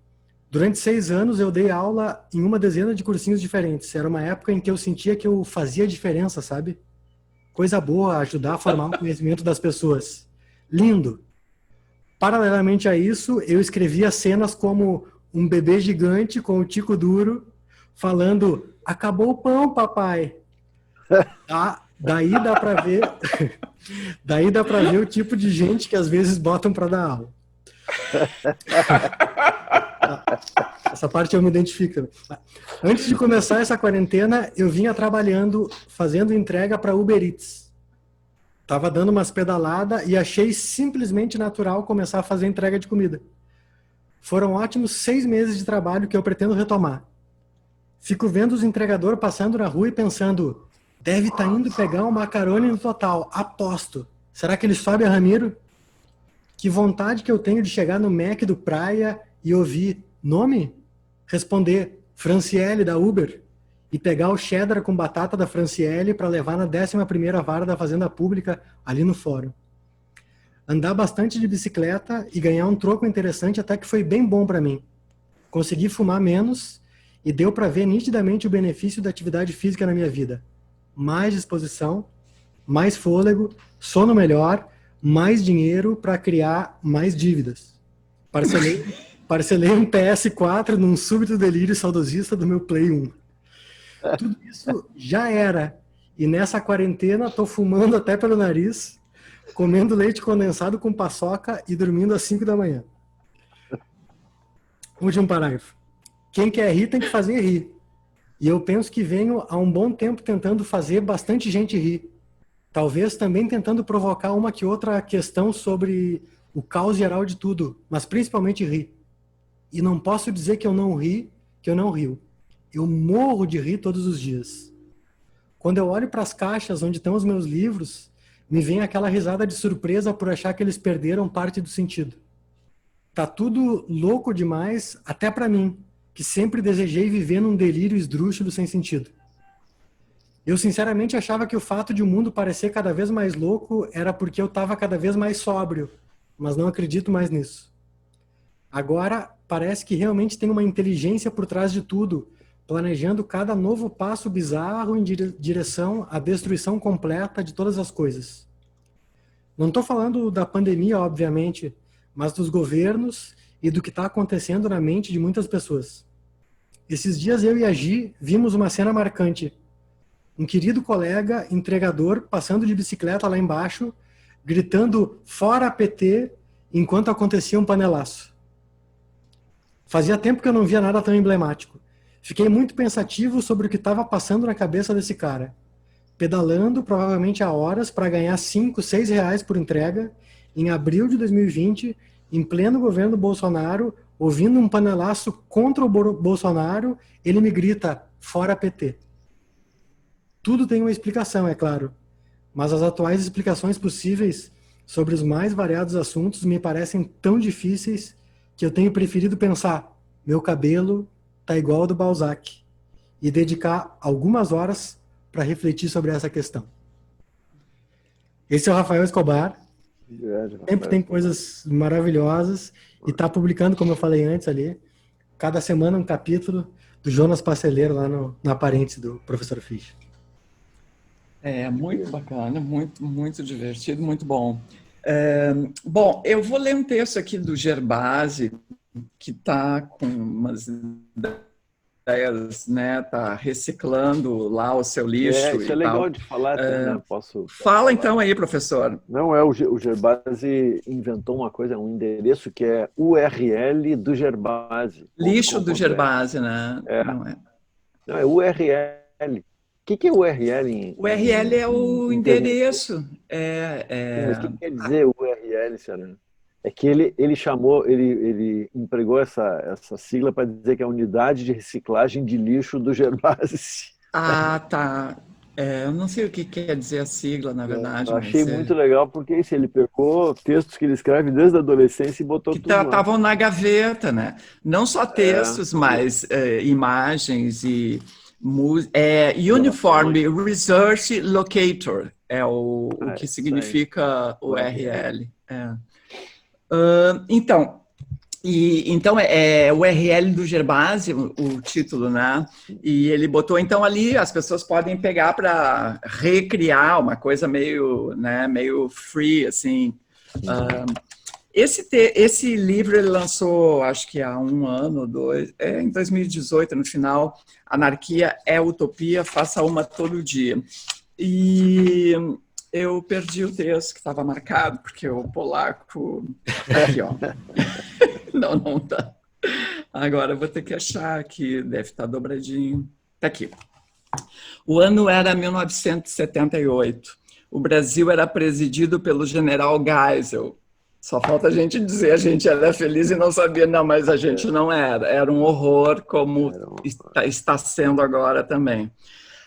Durante 6 anos eu dei aula em uma dezena de cursinhos diferentes. Era uma época em que eu sentia que eu fazia diferença, sabe? Coisa boa, ajudar a formar o conhecimento das pessoas. Lindo. Paralelamente a isso, eu escrevia cenas como um bebê gigante com o tico duro, falando, acabou o pão, papai. Daí dá para ver, daí dá para ver o tipo de gente que às vezes botam para dar aula. Essa parte eu me identifico. Antes de começar essa quarentena, eu vinha trabalhando, fazendo entrega para Uber Eats. Tava dando umas pedaladas e achei simplesmente natural começar a fazer entrega de comida. Foram ótimos 6 meses de trabalho que eu pretendo retomar. Fico vendo os entregadores passando na rua e pensando, deve estar indo pegar um macarone no total, aposto. Será que ele sobe a Ramiro? Que vontade que eu tenho de chegar no Mac do Praia e ouvir nome? Responder Franciele da Uber e pegar o cheddar com batata da Franciele para levar na 11ª vara da Fazenda Pública ali no fórum. Andar bastante de bicicleta e ganhar um troco interessante até que foi bem bom para mim. Consegui fumar menos e deu para ver nitidamente o benefício da atividade física na minha vida. Mais disposição, mais fôlego, sono melhor, mais dinheiro para criar mais dívidas. Parcelei um PS4 num súbito delírio saudosista do meu Play 1. Tudo isso já era. E nessa quarentena tô fumando até pelo nariz, comendo leite condensado com paçoca e dormindo às 5 da manhã. Último parágrafo. Quem quer rir tem que fazer rir. E eu penso que venho há um bom tempo tentando fazer bastante gente rir. Talvez também tentando provocar uma que outra questão sobre o caos geral de tudo, mas principalmente rir. E não posso dizer que eu não ri, que eu não rio. Eu morro de rir todos os dias. Quando eu olho para as caixas onde estão os meus livros, me vem aquela risada de surpresa por achar que eles perderam parte do sentido. Tá tudo louco demais, até para mim, que sempre desejei viver num delírio esdrúxulo sem sentido. Eu sinceramente achava que o fato de o mundo parecer cada vez mais louco era porque eu estava cada vez mais sóbrio, mas não acredito mais nisso. Agora, parece que realmente tem uma inteligência por trás de tudo, planejando cada novo passo bizarro em direção à destruição completa de todas as coisas. Não estou falando da pandemia, obviamente, mas dos governos e do que está acontecendo na mente de muitas pessoas. Esses dias eu e a Gi vimos uma cena marcante. Um querido colega, entregador, passando de bicicleta lá embaixo, gritando fora PT, enquanto acontecia um panelaço. Fazia tempo que eu não via nada tão emblemático. Fiquei muito pensativo sobre o que estava passando na cabeça desse cara. Pedalando, provavelmente há horas, para ganhar 5, 6 reais por entrega, em abril de 2020, em pleno governo Bolsonaro, ouvindo um panelaço contra o Bolsonaro, ele me grita, fora PT. Tudo tem uma explicação, é claro, mas as atuais explicações possíveis sobre os mais variados assuntos me parecem tão difíceis que eu tenho preferido pensar, meu cabelo tá igual ao do Balzac, e dedicar algumas horas para refletir sobre essa questão. Esse é o Rafael Escobar. Sempre tem coisas maravilhosas e está publicando, como eu falei antes ali, cada semana um capítulo do Jonas Paceleiro lá na parêntese do professor Fisch. É muito bacana, muito, muito divertido, muito bom. Bom, eu vou ler um texto aqui do Gerbasi, que está com umas ideias, né? Tá reciclando lá o seu lixo Isso e é legal tal. de falar, né? Posso Fala falar? então aí, professor. Não, o Gerbasi inventou uma coisa, um endereço que é URL do Lixo do Gerbasi.com.br. Gerbasi, né? É, Não é? não, é URL. O que é URL O URL é o em termos... endereço. Sim, mas o que quer dizer URL, senhora? É que ele empregou essa sigla para dizer que é a unidade de reciclagem de lixo do Gerbasi. Ah, tá. Eu não sei o que quer dizer a sigla, na verdade, Eu achei mas muito legal porque isso, ele pegou textos que ele escreve desde a adolescência e botou que tudo lá. estavam na gaveta, né? Não só textos, mas imagens e Uniform gravações. Research Locator é o que Isso aí. significa URL. URL. Então, então é o URL do Gerbasi, o título, né? E ele botou então ali, as pessoas podem pegar para recriar uma coisa meio, né, meio free, assim. Esse livro ele lançou, acho que há um ano, dois, em 2018, no final, Anarquia é Utopia, faça uma todo dia. E eu perdi o texto que estava marcado, porque o polaco... Aqui, ó. Não tá. Agora eu vou ter que achar aqui, deve estar dobradinho. Tá aqui. O ano era 1978. O Brasil era presidido pelo general Geisel. Só falta a gente dizer, a gente era feliz e não sabia. Não, mas a gente não era. Era um horror, como está sendo agora também.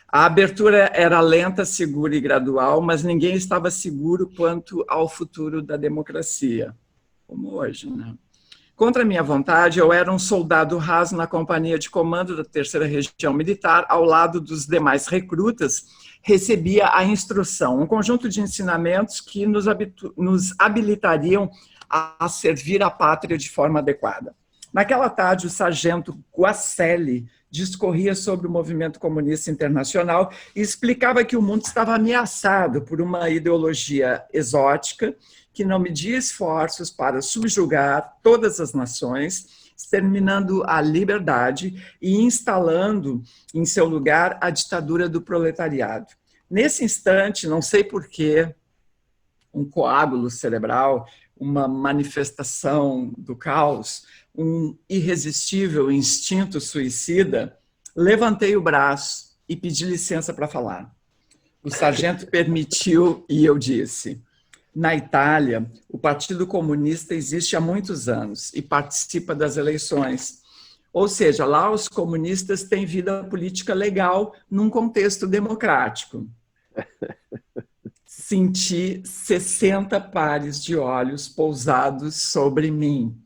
A abertura era lenta, segura e gradual, mas ninguém estava seguro quanto ao futuro da democracia, como hoje, né? Contra minha vontade, eu era um soldado raso na companhia de comando da 3ª Região Militar, ao lado dos demais recrutas, recebia a instrução, um conjunto de ensinamentos que nos habilitariam a servir a pátria de forma adequada. Naquela tarde, o sargento Guacelli discorria sobre o movimento comunista internacional e explicava que o mundo estava ameaçado por uma ideologia exótica que não media esforços para subjugar todas as nações, exterminando a liberdade e instalando em seu lugar a ditadura do proletariado. Nesse instante, não sei porquê, um coágulo cerebral, uma manifestação do caos, um irresistível instinto suicida, levantei o braço e pedi licença para falar. O sargento permitiu e eu disse: na Itália, o Partido Comunista existe há muitos anos e participa das eleições. Ou seja, lá os comunistas têm vida política legal num contexto democrático. Senti 60 pares de olhos pousados sobre mim.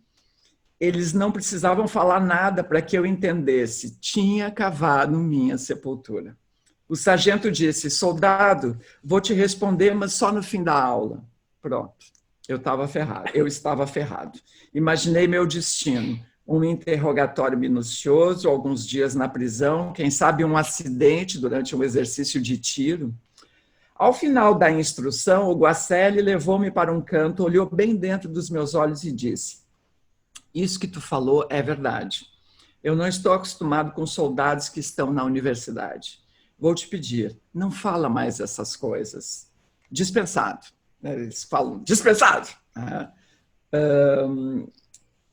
Eles não precisavam falar nada para que eu entendesse. Tinha cavado minha sepultura. O sargento disse: soldado, vou te responder, mas só no fim da aula. Pronto, eu estava ferrado. Imaginei meu destino, um interrogatório minucioso, alguns dias na prisão, quem sabe um acidente durante um exercício de tiro. Ao final da instrução, o Guacelli levou-me para um canto, olhou bem dentro dos meus olhos e disse: isso que tu falou é verdade. Eu não estou acostumado com soldados que estão na universidade. Vou te pedir, não fala mais essas coisas. Dispensado. Eles falam, dispensado.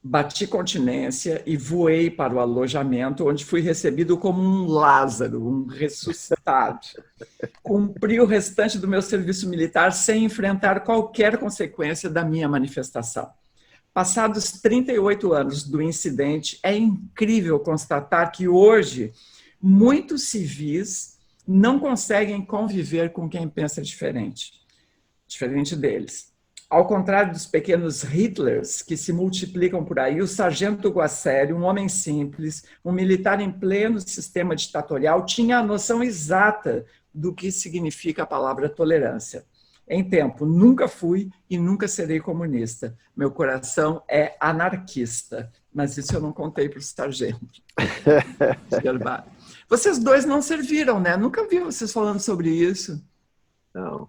Bati continência e voei para o alojamento, onde fui recebido como um Lázaro, um ressuscitado. Cumpri o restante do meu serviço militar sem enfrentar qualquer consequência da minha manifestação. Passados 38 anos do incidente, é incrível constatar que hoje muitos civis não conseguem conviver com quem pensa diferente deles. Ao contrário dos pequenos Hitlers que se multiplicam por aí, o sargento Guacelli, um homem simples, um militar em pleno sistema ditatorial, tinha a noção exata do que significa a palavra tolerância. Em tempo, nunca fui e nunca serei comunista. Meu coração é anarquista. Mas isso eu não contei para o sargento. Vocês dois não serviram, né? Nunca vi vocês falando sobre isso. Não.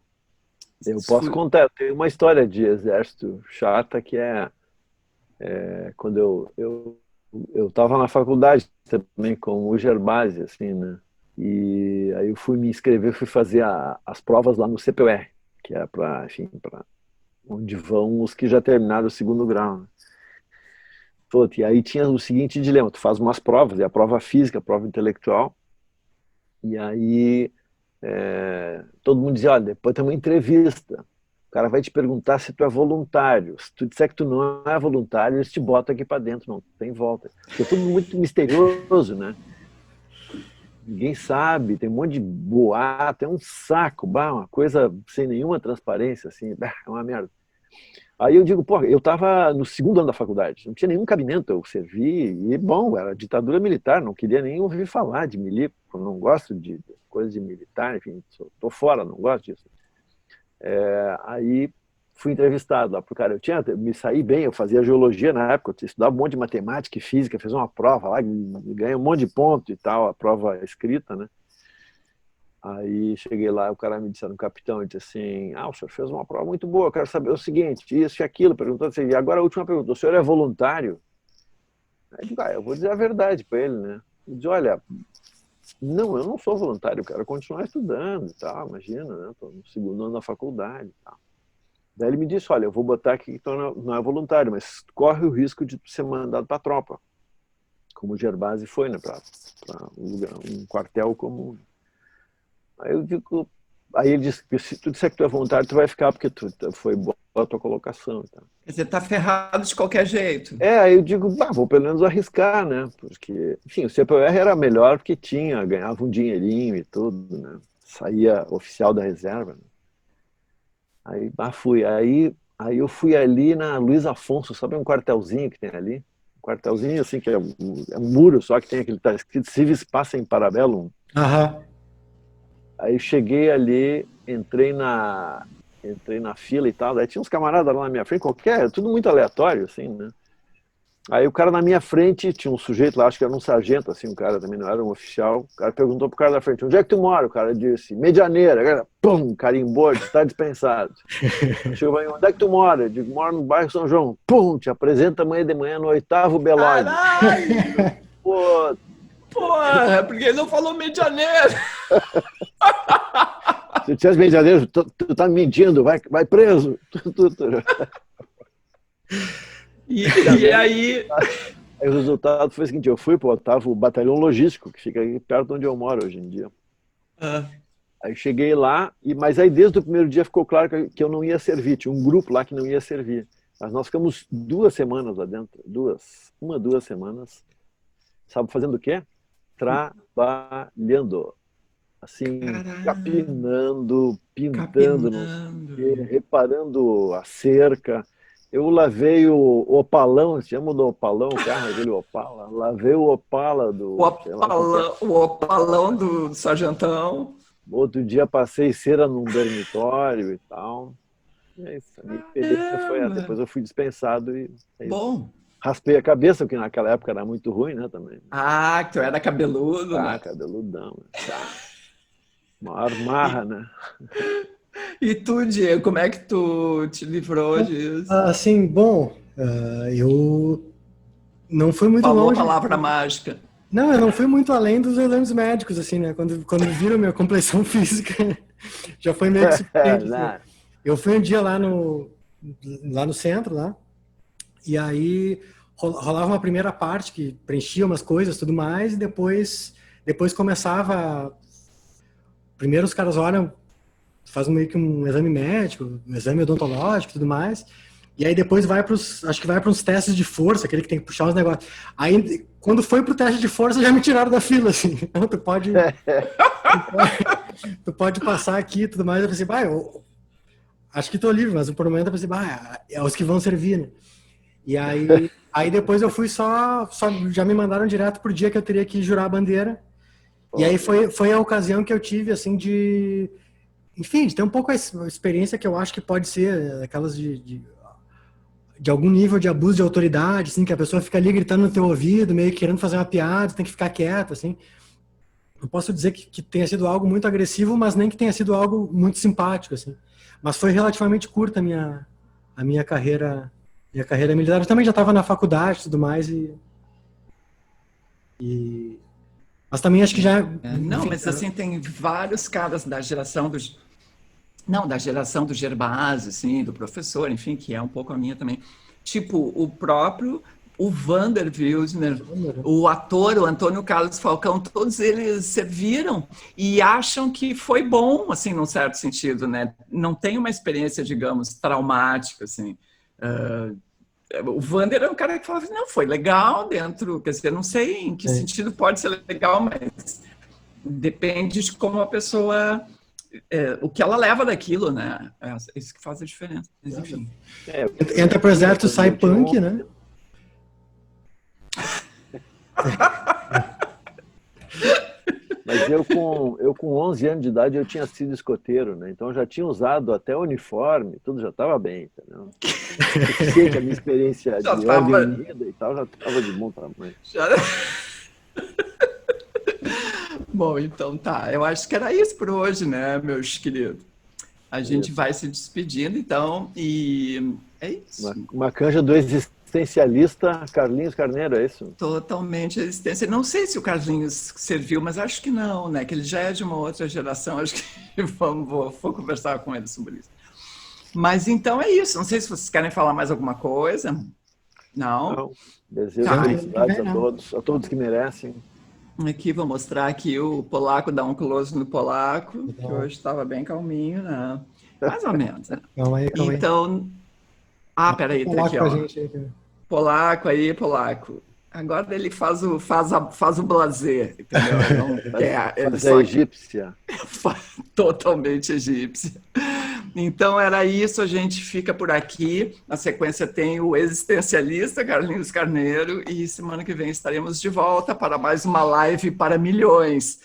Eu posso contar. Eu tenho uma história de exército chata que quando eu eu estava na faculdade também com o Gerbasi, assim, né? E aí eu fui me inscrever, fui fazer as provas lá no CPUR, que é para, enfim, para onde vão os que já terminaram o segundo grau, né? E aí tinha o seguinte dilema, tu faz umas provas, e a prova física, a prova intelectual, e aí todo mundo dizia, olha, depois tem uma entrevista, o cara vai te perguntar se tu é voluntário, se tu disser que tu não é voluntário, eles te botam aqui para dentro, não tem volta. Porque é tudo muito misterioso, né? Ninguém sabe, tem um monte de boato, é um saco, uma coisa sem nenhuma transparência, assim, é uma merda. Aí eu digo, pô, eu estava no segundo ano da faculdade, não tinha nenhum cabimento, eu servi, e bom, era ditadura militar, não queria nem ouvir falar de milico, não gosto de coisa de militar, enfim, estou fora, não gosto disso. Aí fui entrevistado lá pro cara, me saí bem, eu fazia geologia na época, eu estudava um monte de matemática e física, fiz uma prova lá, ganhei um monte de ponto e tal, a prova escrita, né? Aí cheguei lá, o cara me disse, no capitão, ele disse assim, o senhor fez uma prova muito boa, eu quero saber o seguinte, isso e aquilo, perguntou assim, e agora a última pergunta, o senhor é voluntário? Aí eu digo, eu vou dizer a verdade para ele, né? Ele disse, olha, não, eu não sou voluntário, eu quero continuar estudando e tal, imagina, né? Estou no segundo ano da faculdade e tal. Daí ele me disse, olha, eu vou botar aqui que tu não é voluntário, mas corre o risco de ser mandado para a tropa, como o Gerbasi foi, né? Para um quartel comum. Aí eu digo, aí ele disse que se tu disser que tu é voluntário, tu vai ficar porque foi boa a tua colocação. Então. Quer dizer, tá ferrado de qualquer jeito. Aí eu digo, vou pelo menos arriscar, né? Porque, enfim, o CPUR era melhor porque ganhava um dinheirinho e tudo, né? Saía oficial da reserva. Né? Aí fui. Aí eu fui ali na Luiz Afonso, sabe um quartelzinho que tem ali? Um quartelzinho assim, que é um muro, só que tem aquele que tá escrito Civis Pacem Parabellum. Aham. Aí cheguei ali, entrei na fila e tal, daí tinha uns camaradas lá na minha frente, tudo muito aleatório, assim, né? Aí o cara na minha frente, tinha um sujeito lá, acho que era um sargento, assim, um cara também não era um oficial, o cara perguntou pro cara da frente, onde é que tu mora? O cara disse, Medianeira, cara, pum, carimbou, está dispensado. Chegou pra mim, onde é que tu mora? Eu digo, moro no bairro São João, pum, te apresenta amanhã de manhã no 8º Belódio. Caralho! Pô, porra, porque ele não falou Medianeira. Se tu tivesse Medianeira, tu tá me mentindo, vai preso. E aí... Aí o resultado foi o seguinte, eu fui pro 8º Batalhão Logístico, que fica aqui perto de onde eu moro hoje em dia. Aí cheguei lá, mas aí desde o primeiro dia ficou claro que eu não ia servir, tinha um grupo lá que não ia servir. Mas nós ficamos 2 semanas lá dentro, 2 semanas, sabe fazendo o quê? Trabalhando. Assim, capinando, pintando, reparando a cerca. Eu lavei o opalão, se chama do opalão, o carro, aquele Opala. Lavei o Opala do... O opalão do sargentão. Outro dia passei cera num dormitório e tal. É isso, a minha experiência foi essa. Depois eu fui dispensado e... Bom. Raspei a cabeça, porque naquela época era muito ruim, né, também. Que tu era cabeludo, né? Cabeludão. Maior marra, né? E tu, Diego, como é que tu te livrou disso? Assim, bom, eu não fui muito Falou longe. A palavra mágica. Não, eu não fui muito além dos exames médicos, assim, né? Quando viram minha complexão física, já foi meio que suficiente. Assim. Eu fui um dia lá no centro, lá, e aí rolava uma primeira parte que preenchia umas coisas e tudo mais, e depois começava... Primeiro os caras olham, fazem meio que um exame médico, um exame odontológico e tudo mais, e aí depois acho que vai para uns testes de força, aquele que tem que puxar uns negócios. Aí, quando foi pro teste de força, já me tiraram da fila, assim. Então, tu pode passar aqui e tudo mais. Eu pensei, eu acho que tô livre, mas por um momento eu pensei, é os que vão servir, né? E aí depois eu fui já me mandaram direto pro dia que eu teria que jurar a bandeira. E aí foi a ocasião que eu tive, assim, de ter um pouco a experiência que eu acho que pode ser aquelas de algum nível de abuso de autoridade, assim, que a pessoa fica ali gritando no teu ouvido, meio que querendo fazer uma piada, tem que ficar quieto, assim. Não posso dizer que tenha sido algo muito agressivo, mas nem que tenha sido algo muito simpático, assim. Mas foi relativamente curta a minha carreira militar. Eu também já estava na faculdade e tudo mais, e Mas também acho que já... Não, enfim, mas assim, tem vários caras da geração do... Não, da geração do Gervásio, assim, do professor, enfim, que é um pouco a minha também. Tipo, o Vander Wilsner, o ator, o Antônio Carlos Falcão, todos eles serviram e acham que foi bom, assim, num certo sentido, né? Não tem uma experiência, digamos, traumática, assim. O Vander é um cara que falava, não, foi legal dentro, quer dizer, não sei em que sentido pode ser legal, mas depende de como a pessoa... o que ela leva daquilo, né? É isso que faz a diferença. Mas, enfim. Entra pro exército, sai punk, né? Mas eu com 11 anos de idade eu tinha sido escoteiro, né? Então eu já tinha usado até uniforme, tudo já estava bem, entendeu? Sei que a minha experiência de ordem unida e tal já estava de bom tamanho. Bom, então tá. Eu acho que era isso por hoje, né, meus queridos? A gente vai se despedindo, então, e é isso. Uma canja do existencialista Carlinhos Carneiro, é isso? Totalmente existência. Não sei se o Carlinhos serviu, mas acho que não, né? Que ele já é de uma outra geração, acho que vou conversar com ele sobre isso. Mas então é isso. Não sei se vocês querem falar mais alguma coisa. Não? Não. Desejo felicidades a todos que merecem. Aqui, vou mostrar aqui o Polaco, dar um close no Polaco, que hoje estava bem calminho, né? Mais ou menos. Né? Calma aí. Então... peraí, tá aqui, ó. Polaco aí, Polaco. Agora ele faz o blazer, entendeu? Faz a egípcia. Totalmente egípcia. Então era isso, a gente fica por aqui. Na sequência tem o existencialista Carlinhos Carneiro e semana que vem estaremos de volta para mais uma live para milhões.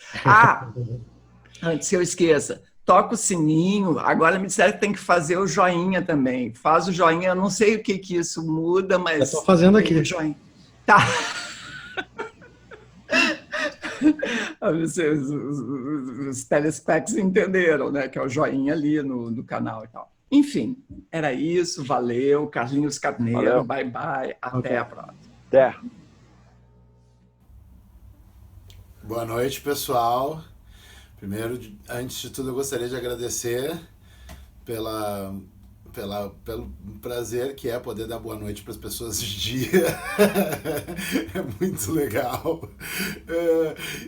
Antes que eu esqueça, toca o sininho. Agora me disseram que tem que fazer o joinha também. Faz o joinha, eu não sei o que isso muda, mas... Eu estou fazendo aqui. O joinha. Tá. Os telespects entenderam, né? Que é o joinha ali no canal e tal. Enfim, era isso. Valeu. Carlinhos Carneiro. Bye, bye. Até a próxima. Até. Boa noite, pessoal. Primeiro, antes de tudo, eu gostaria de agradecer pelo prazer que é poder dar boa noite para as pessoas de dia. É muito legal.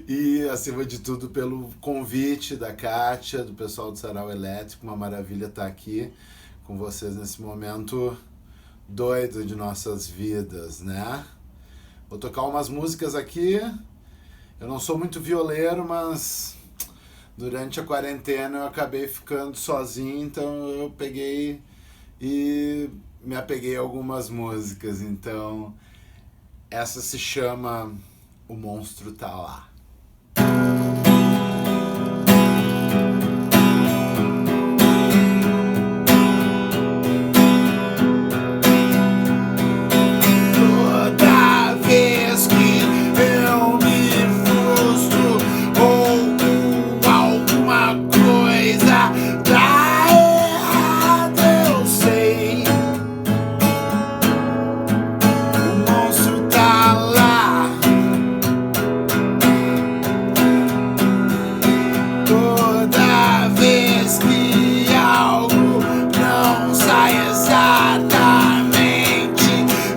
E, acima de tudo, pelo convite da Kátia, do pessoal do Sarau Elétrico. Uma maravilha estar aqui com vocês nesse momento doido de nossas vidas, né? Vou tocar umas músicas aqui. Eu não sou muito violeiro, mas... durante a quarentena eu acabei ficando sozinho, então eu peguei e me apeguei a algumas músicas. Então, essa se chama O Monstro Tá Lá. Toda vez que eu me frustro ou alguma coisa dá errado, eu sei. O monstro tá lá. Toda vez que algo não sai exatamente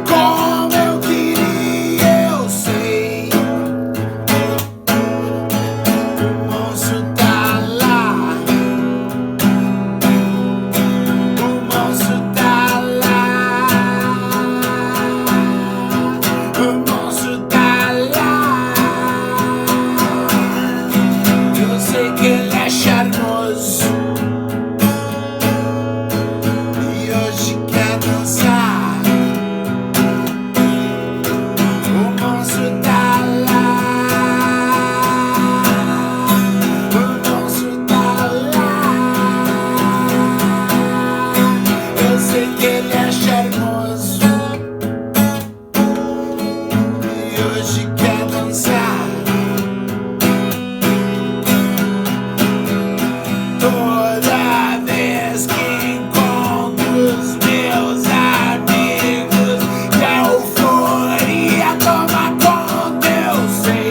como eu queria, eu sei. O monstro tá lá. O monstro tá lá. O monstro tá lá. Eu sei que ele é charmoso e hoje quer dançar. O monstro tá lá. O monstro tá lá. Eu sei que ele é charmoso e hoje quer dançar. Toda vez que encontro os meus amigos, a euforia toma conta, eu sei.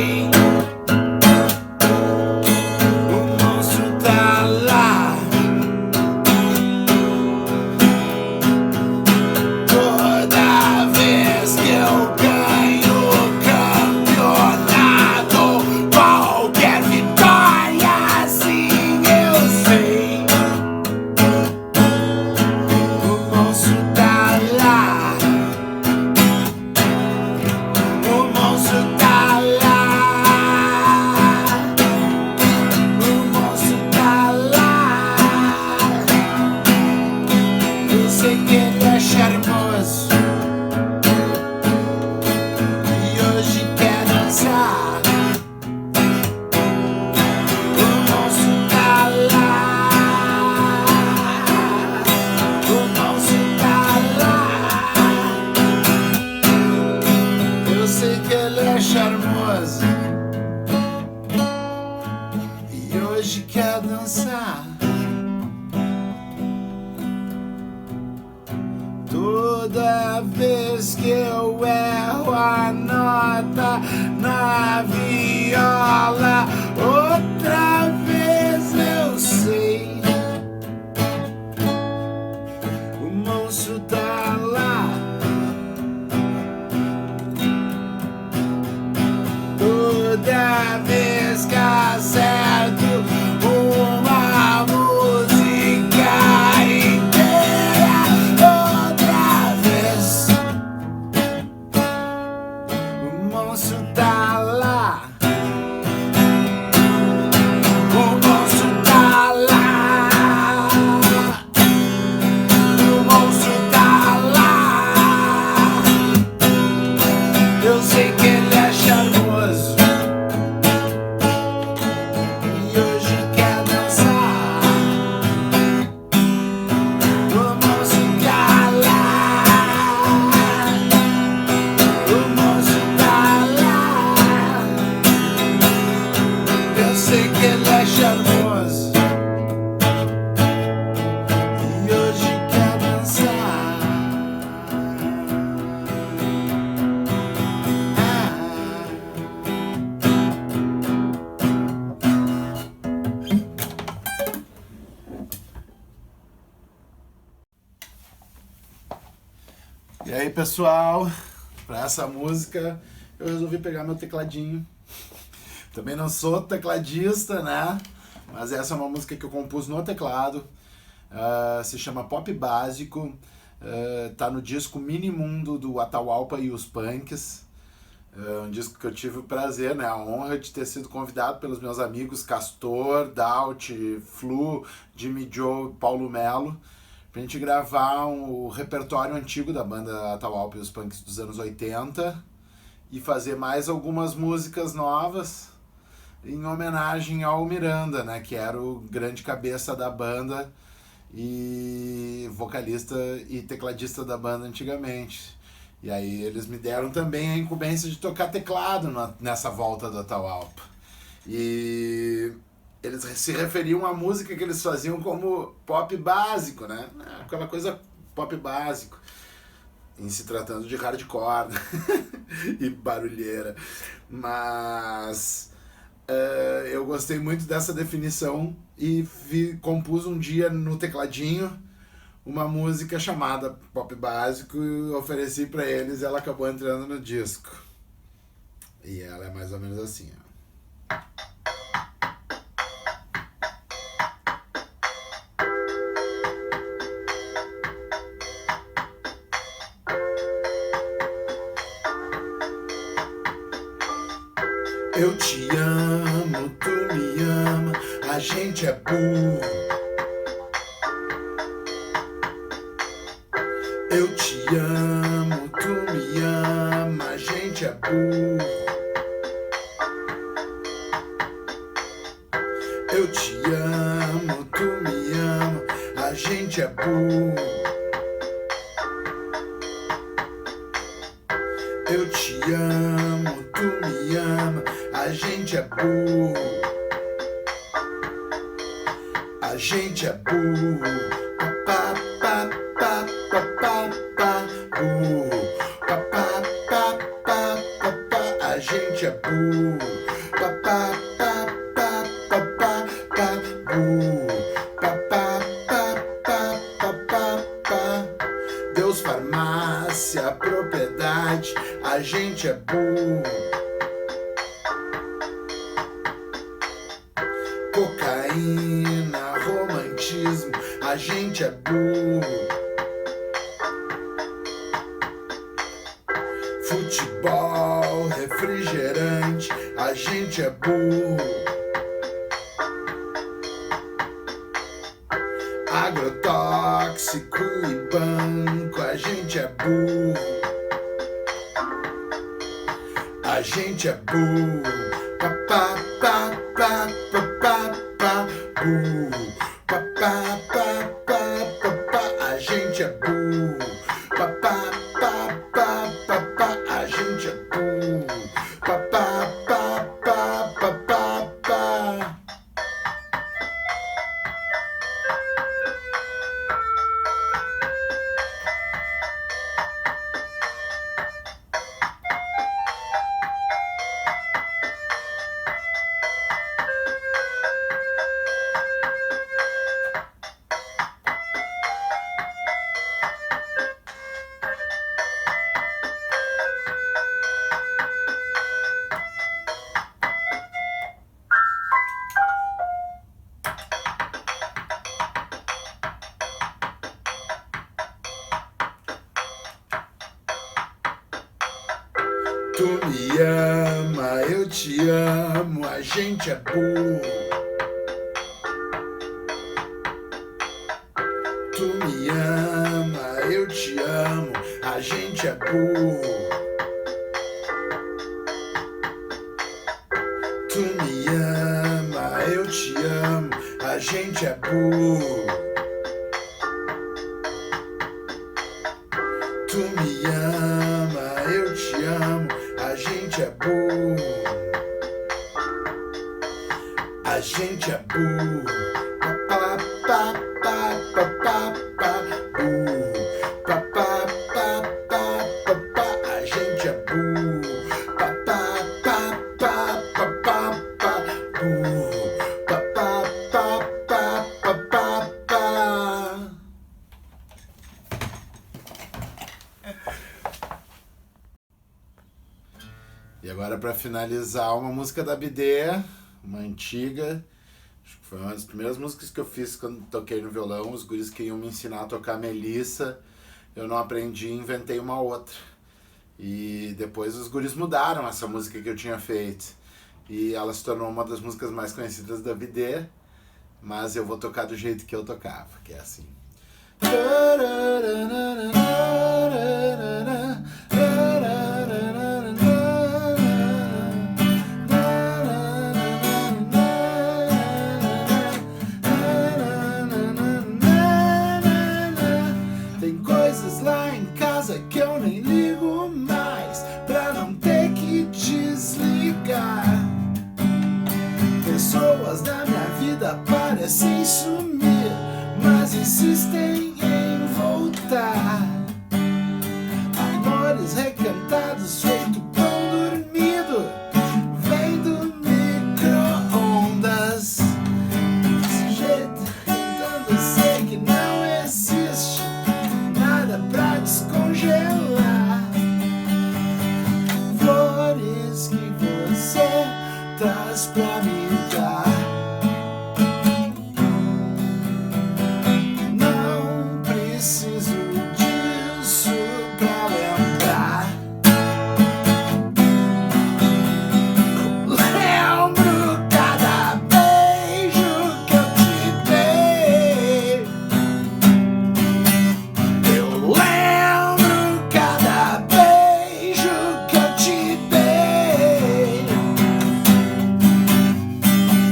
Toda vez que eu erro a nota na viola, outra vez eu sei, o monstro tá lá. Toda vez que acerto uma música inteira, outra vez o monstro tá lá. O monstro tá lá. O monstro tá lá. Eu sei que ele é charmoso e hoje quer dançar. O monstro tá lá. O monstro tá lá. Eu sei que ele é charmoso e hoje quer dançar. E aí, pessoal, para essa música eu resolvi pegar meu tecladinho. Também não sou tecladista, né? Mas essa é uma música que eu compus no teclado. Se chama Pop Básico. Tá no disco Mini Mundo do Atahualpa e os Punks. Um disco que eu tive o prazer, né, a honra de ter sido convidado pelos meus amigos Castor, Daut, Flu, Jimmy Joe, Paulo Melo, pra gente gravar o repertório antigo da banda Atahualpa e os Punks dos anos 80 e fazer mais algumas músicas novas em homenagem ao Miranda, né, que era o grande cabeça da banda e vocalista e tecladista da banda antigamente. E aí eles me deram também a incumbência de tocar teclado nessa volta do Atahualpa. E eles se referiam à música que eles faziam como pop básico, né? Aquela coisa pop básico, em se tratando de hardcore, né? E barulheira. Mas eu gostei muito dessa definição e compus um dia no tecladinho uma música chamada Pop Básico e ofereci pra eles e ela acabou entrando no disco. E ela é mais ou menos assim, ó. Eu te amo, tu me ama, a gente é burro. Eu te amo, tu me ama, a gente é burro. Eu te amo, tu me ama, a gente é burro. Eu te amo, tu me ama, a gente é burro. A gente é burro. Pa, pa, pa, pa, pa, pa, burro. Pa, pa, pa, pa, pa, pa, a gente é burro. Pa, pa, pa, pa, pa, pa, pa, burro. Pa, pa, pa, pa, pa, pa, pa. Deus, farmácia, propriedade, a gente é burro. Cocaína, romantismo, a gente é burro. Futebol, refrigerante, a gente é burro. Agrotóxico e banco, a gente é burro. A gente é burro. Pa, pa, pa, pa, pa, pa, pa, burro. Pa, pa, pa, pa, pa, pa, a gente é burro. Pa, pa, pa, pa, pa, pa, a gente é burro. Pa, pa, pa, pa, pa, pa, pa. Tu me ama, eu te amo, a gente é burro. Tu me ama, eu te amo, a gente é burro. Tu me ama, eu te amo, a gente é burro. Tu me ama, eu te amo, a gente é burro. A gente é burro. Pa, pa, pa, pa, pa, pa, burro. Pa, pa, pa, pa, pa, pa, a gente é burro. Pa, pa, pa, pa, pa, pa, pa, burro. Pa, pa, pa, pa, pa, pa, pa. E agora, para finalizar, uma música da Bidê, uma antiga. Acho que foi uma das primeiras músicas que eu fiz quando toquei no violão. Os guris queriam me ensinar a tocar Melissa. Eu não aprendi, inventei uma outra. E depois os guris mudaram essa música que eu tinha feito. E ela se tornou uma das músicas mais conhecidas da Bidê. Mas eu vou tocar do jeito que eu tocava, que é assim. Tem coisas lá em casa que eu nem ligo mais, pra não ter que desligar. Pessoas da minha vida parecem sumir, mas insistem em voltar. Amores recantados, feito pão dormido, vem do micro-ondas. Desse jeito, tentando, eu sei que não existe nada pra descongelar. Flores que você traz pra me dar. Não preciso disso pra lembrar. Lembro cada beijo que eu te dei. Eu lembro cada beijo que eu te dei.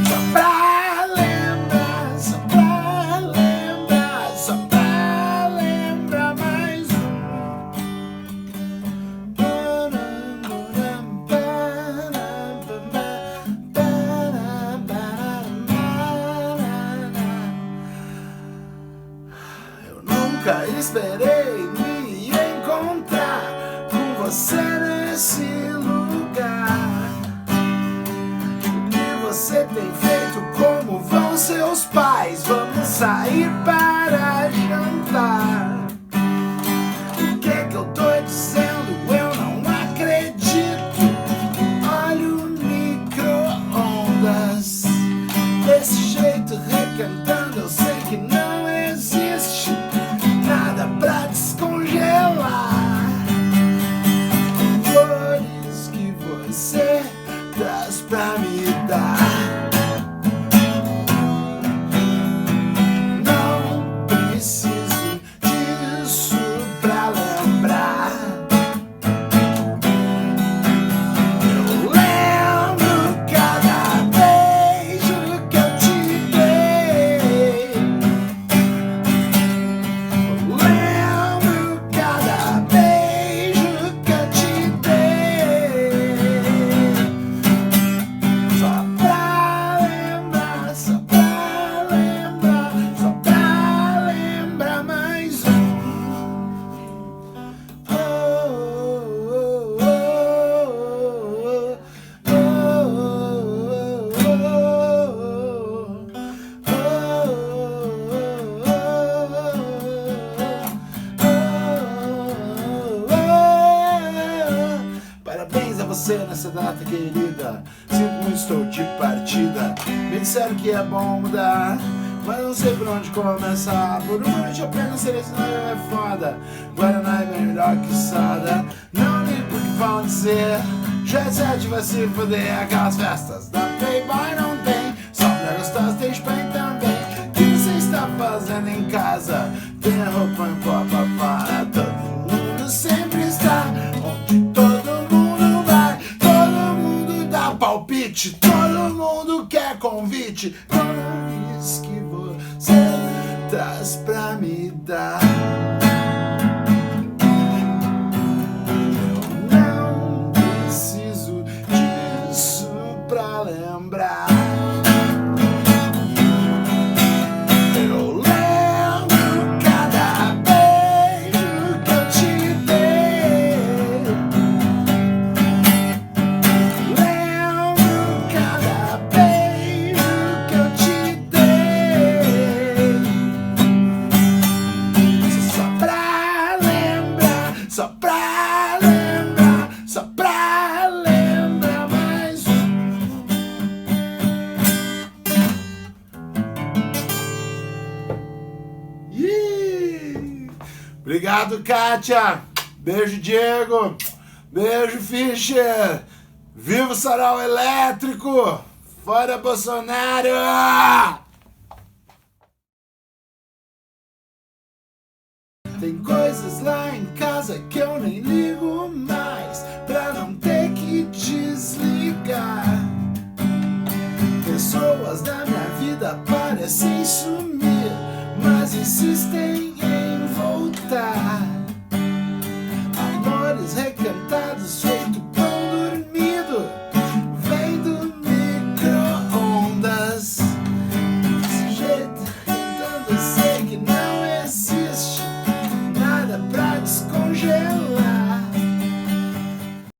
Só pra lembrar, só pra lembrar, só pra lembrar mais um. Eu nunca esperei me encontrar com você nesse lugar. O que você tem feito? Como vão seus pais? Vamos sair para jantar. O que eu tô dizendo? Eu não acredito. Olha o micro-ondas. Desse jeito recantando, eu sei que não existe nada pra descongelar. Flores que você traz pra me dar. Não preciso disso pra lembrar. Eu lembro cada beijo que eu te dei. Eu lembro cada beijo que eu te dei. Só pra lembrar, só pra lembrar, só pra lembrar mais um. Oh, oh, oh, oh, Parabéns a você nessa data querida. Sinto muito, estou de partida. Me disseram que é bom mudar, mas não sei por onde começar. Por uma noite apenas selecionar é foda. Guaraná é melhor que soda. Não ligo porque vão dizer, G7 vai se foder, aquelas festas da Playboy não tem, só mulher gostosa tem Espanha também. O que você está fazendo em casa? Tem roupa em pó pra fora, todo mundo sempre está onde todo mundo vai, todo mundo dá palpite, todo mundo quer convite, toda vez que você traz pra me dar. Lembrar. Eu lembro cada beijo que eu te dei. Lembro cada beijo que eu te dei. Só pra lembrar, só pra lembrar, só pra lembrar mais um. Obrigado, Kátia. Beijo, Diego. Beijo, Fischer. Viva o Sarau Elétrico. Fora Bolsonaro. Tem coisas lá em casa que eu nem ligo mais, pra não ter que desligar. Pessoas da minha vida parecem sumir, mas insistem em voltar.